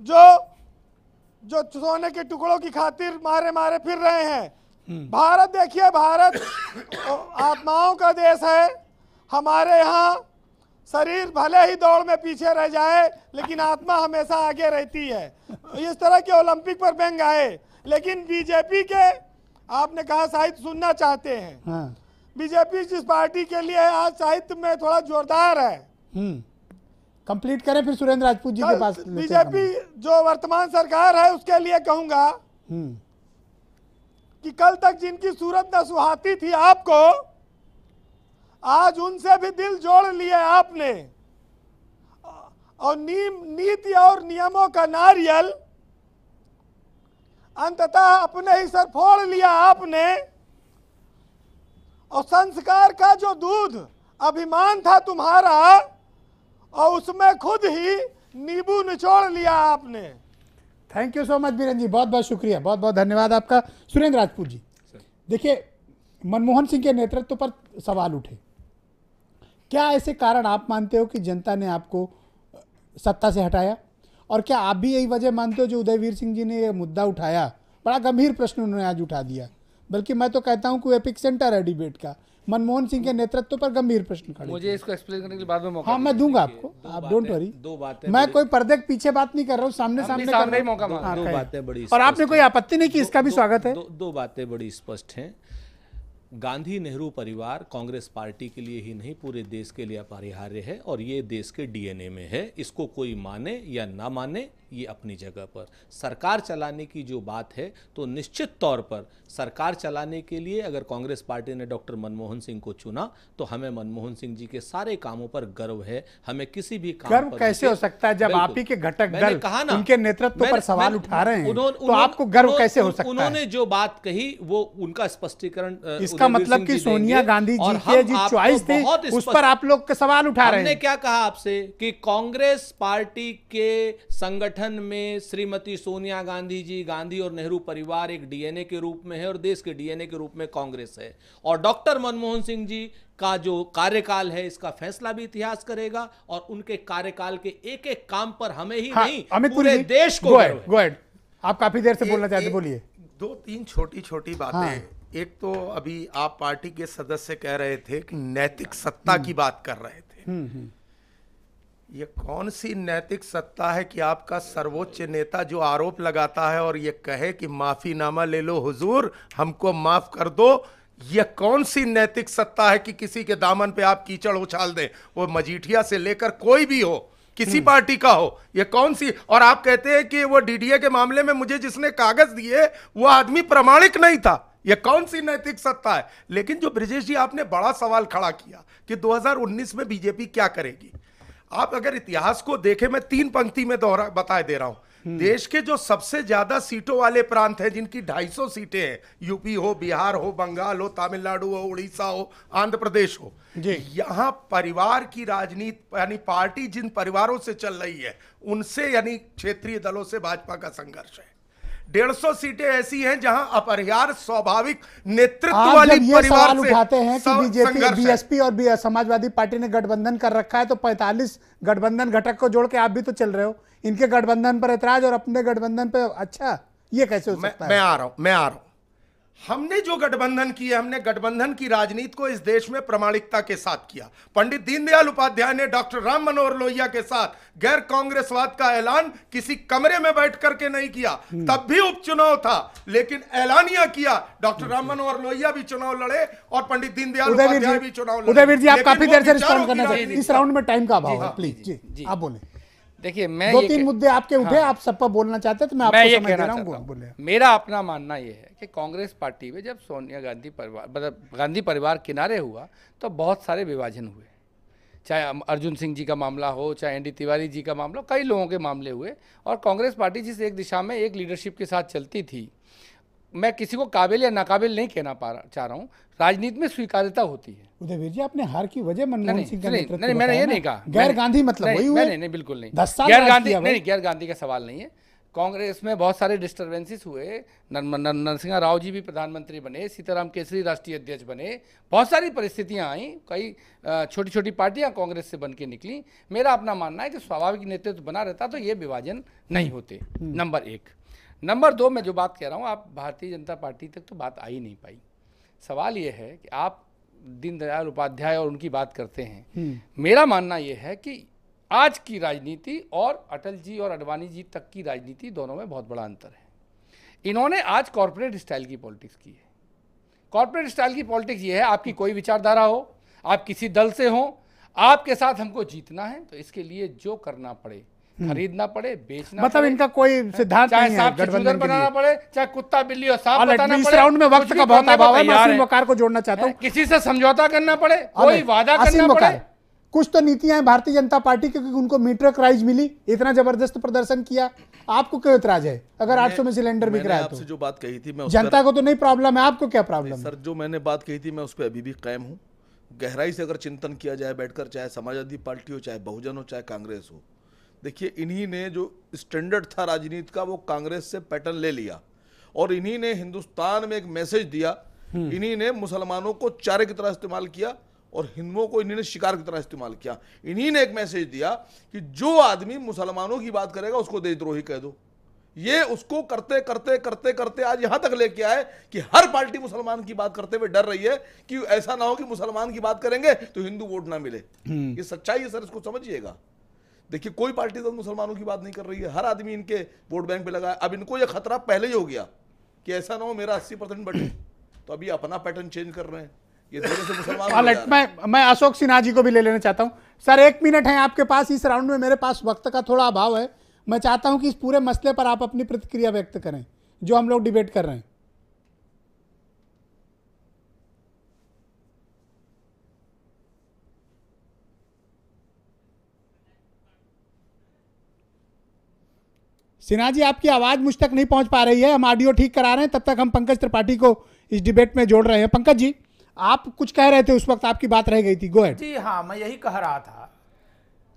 जो सोने के टुकड़ों की खातिर मारे मारे फिर रहे हैं। भारत देखिए, भारत आत्माओं का देश है। हमारे यहाँ शरीर भले ही दौड़ में पीछे रह जाए, लेकिन आत्मा हमेशा आगे रहती है। इस तरह के ओलंपिक पर व्यंग आए, लेकिन बीजेपी के, आपने कहा साहित्य सुनना चाहते हैं। हाँ। बीजेपी जिस पार्टी के लिए आज साहित्य में थोड़ा जोरदार है। कंप्लीट करें फिर सुरेंद्र राजपूत जी के पास। बीजेपी जो वर्तमान सरकार है उसके लिए कहूंगा कि कल तक जिनकी सूरत न सुहाती थी आपको, आज उनसे भी दिल जोड़ लिए आपने, और नीति और नियमों का नारियल अंततः अपने ही सर फोड़ लिया आपने, और संस्कार का जो दूध अभिमान था तुम्हारा, और उसमें खुद ही नींबू निचोड़ लिया आपने। Thank you so much Biren ji, बहुत बहुत शुक्रिया, बहुत बहुत धन्यवाद आपका। सुरेंद्र राजपूत जी, देखिए, मनमोहन सिंह के नेतृत्व पर सवाल उठे, क्या ऐसे कारण आप मानते हो कि जनता ने आपको सत्ता से हटाया? और क्या आप भी यही वजह मानते हो जो उदयवीर सिंह जी ने ये मुद्दा उठाया, बड़ा गंभीर प्रश्न उन्होंने आज उठा दिया, बल्कि मैं तो कहता हूं कि एपिक सेंटर है डिबेट का, मनमोहन सिंह के नेतृत्व पर गंभीर प्रश्न खड़े। मुझे इसको एक्सप्लेन करने के बाद में मौका, हाँ मैं दूंगा आपको, आप डोंट वरी। दो बातें, मैं कोई पर्दे के पीछे बात नहीं कर रहा हूँ, सामने सामने कर रहा हूं। मौका। दो बातें बड़ी, और आपने कोई आपत्ति नहीं की, इसका भी स्वागत है। दो बातें बड़ी स्पष्ट हैं। गांधी नेहरू परिवार कांग्रेस पार्टी के लिए ही नहीं, पूरे देश के लिए अपरिहार्य है और ये देश के डीएनए में है। इसको कोई माने या ना माने, ये अपनी जगह पर। सरकार चलाने की जो बात है तो निश्चित तौर पर सरकार चलाने के लिए अगर कांग्रेस पार्टी ने डॉक्टर मनमोहन सिंह को चुना तो हमें मनमोहन सिंह जी के सारे कामों पर गर्व है। हमें किसी भी काम गर्व पर कैसे हो सकता है जब आप ही के घटक दल कहा ना, उनके नेतृत्व पर सवाल उठा रहे हैं, तो आपको गर्व कैसे हो सकता है? उन्होंने जो बात कही वो उनका स्पष्टीकरण, इसका मतलब कि सोनिया गांधी जी की जो चॉइस थी उस पर आप लोग के सवाल उठा रहे हैं। हमने क्या कहा आपसे कि कांग्रेस पार्टी के संगठन में श्रीमती सोनिया गांधी जी, गांधी और नेहरू परिवार एक डीएनए के रूप में है और देश के डीएनए के रूप में कांग्रेस है, और डॉक्टर मनमोहन सिंह जी का जो कार्यकाल है इसका फैसला भी इतिहास करेगा और उनके कार्यकाल के एक एक काम पर हमें ही नहीं पूरे देश को गर्व है। आप काफी देर से बोलना चाहते, बोलिए। 2-3 छोटी बातें। एक तो अभी आप पार्टी के सदस्य कह रहे थे कि नैतिक सत्ता की बात कर रहे थे। ये कौन सी नैतिक सत्ता है कि आपका सर्वोच्च नेता जो आरोप लगाता है और ये कहे कि माफीनामा ले लो हुजूर, हमको माफ कर दो, ये कौन सी नैतिक सत्ता है कि किसी के दामन पे आप कीचड़ उछाल दें? वो मजीठिया से लेकर कोई भी हो, किसी पार्टी का हो, ये कौन सी? और आप कहते हैं कि वो डीडीए के मामले में मुझे जिसने कागज दिए वो आदमी प्रामाणिक नहीं था, ये कौन सी नैतिक सत्ता है? लेकिन जो ब्रिजेश जी आपने बड़ा सवाल खड़ा किया कि 2019 में बीजेपी क्या करेगी, आप अगर इतिहास को देखें, मैं 3 पंक्ति में बता दे रहा हूं। देश के जो सबसे ज्यादा सीटों वाले प्रांत हैं जिनकी 250 सीटें हैं, यूपी हो, बिहार हो, बंगाल हो, तमिलनाडु हो, उड़ीसा हो, आंध्र प्रदेश हो, यहां परिवार की राजनीति यानी पार्टी जिन परिवारों से चल रही है उनसे यानी क्षेत्रीय दलों से भाजपा का संघर्ष है। 150 सीटें ऐसी हैं जहां अपरिहार्य स्वाभाविक नेतृत्व वाली परिवार से उठाते हैं कि बीजेपी, बीएसपी और समाजवादी पार्टी ने गठबंधन कर रखा है, तो 45 गठबंधन घटक को जोड़ के आप भी तो चल रहे हो, इनके गठबंधन पर ऐतराज और अपने गठबंधन पे अच्छा, ये कैसे हो सकता है? मैं आ रहा हूं। हमने जो गठबंधन किए, हमने गठबंधन की राजनीति को इस देश में प्रामाणिकता के साथ किया। पंडित दीनदयाल उपाध्याय ने डॉक्टर राम मनोहर लोहिया के साथ गैर कांग्रेसवाद का ऐलान किसी कमरे में बैठ करके नहीं किया, तब भी उपचुनाव था, लेकिन ऐलानिया किया। डॉक्टर राम मनोहर लोहिया भी चुनाव लड़े और पंडित दीनदयाल उपाध्याय भी चुनाव लड़े। उदयवीर जी, आप काफी देर से रिस्पॉन्ड करना चाहिए, इस राउंड में टाइम का अभाव है, प्लीज जी आप बोले। देखिए, मैं 2-3 मुद्दे आपके उठे, आप सब पर बोलना चाहते तो मैं आपको समय दे रहा हूं। मेरा अपना मानना यह है कि कांग्रेस पार्टी में जब सोनिया गांधी परिवार, मतलब गांधी परिवार किनारे हुआ तो बहुत सारे विभाजन हुए, चाहे अर्जुन सिंह जी का मामला हो, चाहे एनडी तिवारी जी का मामला, कई लोगों के मामले हुए, और कांग्रेस पार्टी जिस एक दिशा में एक लीडरशिप के साथ चलती थी, मैं किसी को काबिल या नाकाबिल नहीं कहना चाह रहा हूँ, राजनीति में स्वीकार्यता होती है। उदयवीर जी, आपने हार की वजह मनमोहन सिंह का नेतृत्व नहीं, मैंने ये नहीं कहा गैर गांधी मतलब वही हुए। नहीं, बिल्कुल नहीं, 10 साल गैर गांधी नहीं, गैर गांधी का सवाल नहीं है। कांग्रेस में बहुत सारे डिस्टर्बेंसेस हुए, नरसिंह राव जी भी प्रधानमंत्री बने, सीताराम केसरी राष्ट्रीय अध्यक्ष बने, बहुत सारी परिस्थितियां आई, कई छोटी छोटी पार्टियां कांग्रेस से बन के निकली। मेरा अपना मानना है कि स्वाभाविक नेतृत्व बना रहता तो ये विभाजन नहीं होते, नंबर 1। नंबर 2, मैं जो बात कह रहा हूँ, आप भारतीय जनता पार्टी तक तो बात आ ही नहीं पाई। सवाल ये है कि आप दीनदयाल उपाध्याय और उनकी बात करते हैं, मेरा मानना यह है कि आज की राजनीति और अटल जी और अडवाणी जी तक की राजनीति, दोनों में बहुत बड़ा अंतर है। इन्होंने आज कॉर्पोरेट स्टाइल की पॉलिटिक्स की है। कॉर्पोरेट स्टाइल की पॉलिटिक्स ये है, आपकी कोई विचारधारा हो, आप किसी दल से हो, आपके साथ हमको जीतना है, तो इसके लिए जो करना पड़े, खरीदना पड़े, बेचना मतलब इनका कोई सिद्धांत नहीं है, चाहे गठबंधन बनाना पड़े, चाहे कुत्ता बिल्ली और सांप बताना पड़े। इस राउंड में वक्त का बहुत अभाव है, मैं असीम वकार को जोड़ना चाहता हूं। किसी से समझौता करना पड़े, कोई वादा करना पड़े। कुछ तो नीतियां हैं भारतीय जनता पार्टी की, क्योंकि उनको मीटर प्राइस मिली, इतना जबरदस्त प्रदर्शन किया, आपको क्यों ऐतराज है? अगर 800 में सिलेंडर बिक रहा है तो जो बात कही थी, मैं जनता को तो नहीं प्रॉब्लम है, आपको क्या प्रॉब्लम है? सर, जो मैंने बात कही थी मैं उस पर अभी भी कायम हूँ। गहराई से अगर चिंतन किया जाए बैठकर, चाहे समाजवादी पार्टी हो, चाहे बहुजन हो, चाहे कांग्रेस हो, देखिए, इन्हीं ने जो स्टैंडर्ड था राजनीति का वो कांग्रेस से पैटर्न ले लिया, और इन्हीं ने हिंदुस्तान में एक मैसेज दिया। इन्हीं ने मुसलमानों को चारे की तरह इस्तेमाल किया और हिंदुओं को इन्हीं ने शिकार की तरह इस्तेमाल किया। इन्हीं ने एक मैसेज दिया कि जो आदमी मुसलमानों की बात करेगा उसको देशद्रोही कह दो। ये उसको करते करते करते करते आज यहां तक लेके आए कि हर पार्टी मुसलमान की बात करते हुए डर रही है कि ऐसा ना हो कि मुसलमान की बात करेंगे तो हिंदू वोट ना मिले। ये सच्चाई है सर, इसको समझिएगा। देखिए, कोई पार्टी तो मुसलमानों की बात नहीं कर रही है, हर आदमी इनके वोट बैंक पे लगा है। अब इनको ये खतरा पहले ही हो गया कि ऐसा ना हो मेरा 80% बटे, तो अभी अपना पैटर्न चेंज कर रहे हैं, ये धीरे से मुसलमान। मैं अशोक सिन्हा जी को भी ले लेना चाहता हूं। सर, 1 मिनट है आपके पास, इस राउंड में मेरे पास वक्त का थोड़ा अभाव है, मैं चाहता हूं कि इस पूरे मसले पर आप अपनी प्रतिक्रिया व्यक्त करें जो हम लोग डिबेट कर रहे हैं। सिन्हा जी, आपकी आवाज मुझ तक नहीं पहुंच पा रही है, हम ऑडियो ठीक करा रहे हैं, तब तक हम पंकज त्रिपाठी को इस डिबेट में जोड़ रहे हैं। पंकज जी, आप कुछ कह रहे थे, उस वक्त आपकी बात रह गई थी, गो अहेड। जी हाँ, मैं यही कह रहा था,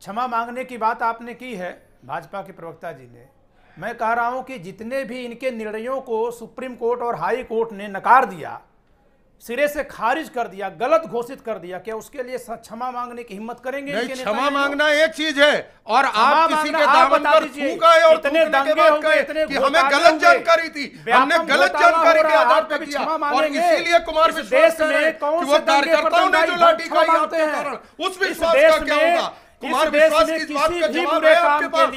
क्षमा मांगने की बात आपने की है भाजपा के प्रवक्ता जी ने। मैं कह रहा हूं कि जितने भी इनके निर्णयों को सुप्रीम कोर्ट और हाई कोर्ट ने नकार दिया, सिरे से खारिज कर दिया, गलत घोषित कर दिया, क्या उसके लिए क्षमा मांगने की हिम्मत करेंगे? नहीं, क्षमा मांगना एक चीज है और आप किसी के दामन पर थूका है और इतने दंगे हो गए, इतने कि हमें गलत जानकारी थी, हमने गलत जानकारी के आधार पर किया और इसीलिए कुमार विश्वास कह रहे हैं कि वो कार्यकर्ताओं ने जो लाठी खाई आपके कारण, उस विश्वास का क्या होगा? कुमार विश्वास की इस बात का जवाब है आपके पास?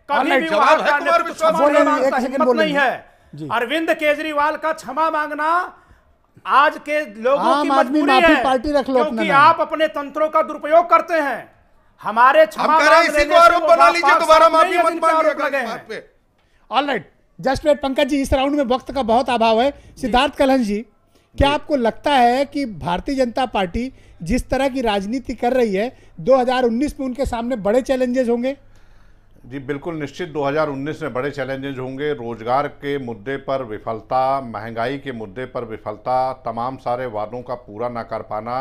कभी भी जवाब है कुमार विश्वास का हिम्मत नहीं है। अरविंद केजरीवाल का क्षमा मांगना आज के लोगों की मजबूरी है, पार्टी रख लो, क्योंकि आप अपने तंत्रों का दुरुपयोग करते हैं। हमारे क्षमा इसी को आरोप बना लीजिए, दोबारा माफी मत मांगिएगा। Alright, just wait. Pankaj ji, इस राउंड में वक्त का बहुत अभाव है। सिद्धार्थ कलहन जी, क्या आपको लगता है कि भारतीय जनता पार्टी जिस तरह की राजनीति कर रही है, 2019 में उनके सामने बड़े चैलेंजेस होंगे? जी बिल्कुल निश्चित 2019 में बड़े चैलेंजेस होंगे। रोजगार के मुद्दे पर विफलता, महंगाई के मुद्दे पर विफलता, तमाम सारे वादों का पूरा ना कर पाना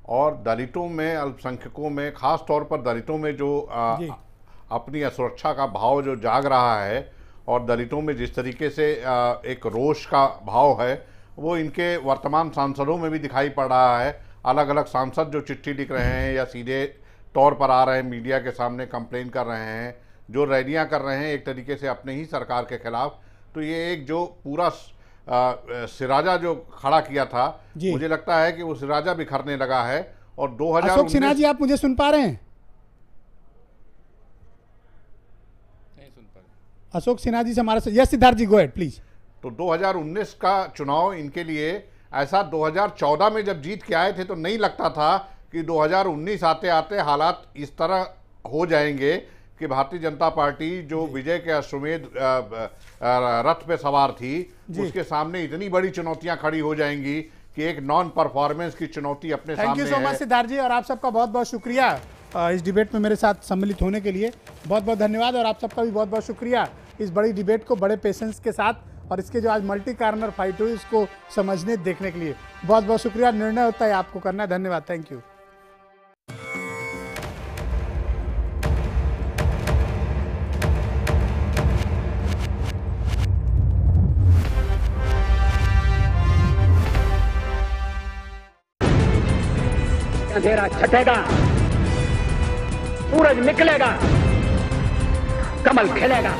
और दलितों में, अल्पसंख्यकों में, खास तौर पर दलितों में जो अपनी असुरक्षा का भाव जो जाग रहा है और दलितों में जिस तरीके से एक रोष का भाव है, वो इनके वर्तमान सांसदों में भी दिखाई पड़ रहा है। अलग अलग सांसद जो चिट्ठी लिख रहे हैं या सीधे तौर पर आ रहे हैं, मीडिया के सामने कंप्लेन कर रहे हैं, जो रैलियां कर रहे हैं एक तरीके से अपने ही सरकार के खिलाफ, तो ये एक जो पूरा सिराजा जो खड़ा किया था, मुझे लगता है कि वो सिराजा बिखरने लगा है। और 2019 अशोक सिन्हा जी, आप मुझे सुन पा रहे हैं? नहीं सुन पा रहे। अशोक सिन्हा जी से हमारा yes, Siddharth ji go ahead please. तो 2019 का चुनाव इनके लिए ऐसा 2014 में जब जीत के आए थे तो नहीं लगता था कि 2019 आते आते हालात इस तरह हो जाएंगे कि भारतीय जनता पार्टी जो विजय के अश्वमेध रथ पे सवार थी, उसके सामने इतनी बड़ी चुनौतियां खड़ी हो जाएंगी कि एक नॉन परफॉर्मेंस की चुनौती अपने सामने है। Thank you so much Siddharth ji, और आप सबका बहुत बहुत शुक्रिया इस डिबेट में मेरे साथ सम्मिलित होने के लिए। बहुत बहुत धन्यवाद और आप सबका भी बहुत बहुत शुक्रिया इस बड़ी डिबेट को बड़े पेशेंस के साथ और इसके जो आज मल्टी कार्नर फाइट हुई उसको समझने देखने के लिए बहुत बहुत शुक्रिया। निर्णय होता है आपको करना है। धन्यवाद, थैंक यू। अंधेरा छटेगा, सूरज निकलेगा, कमल खिलेगा।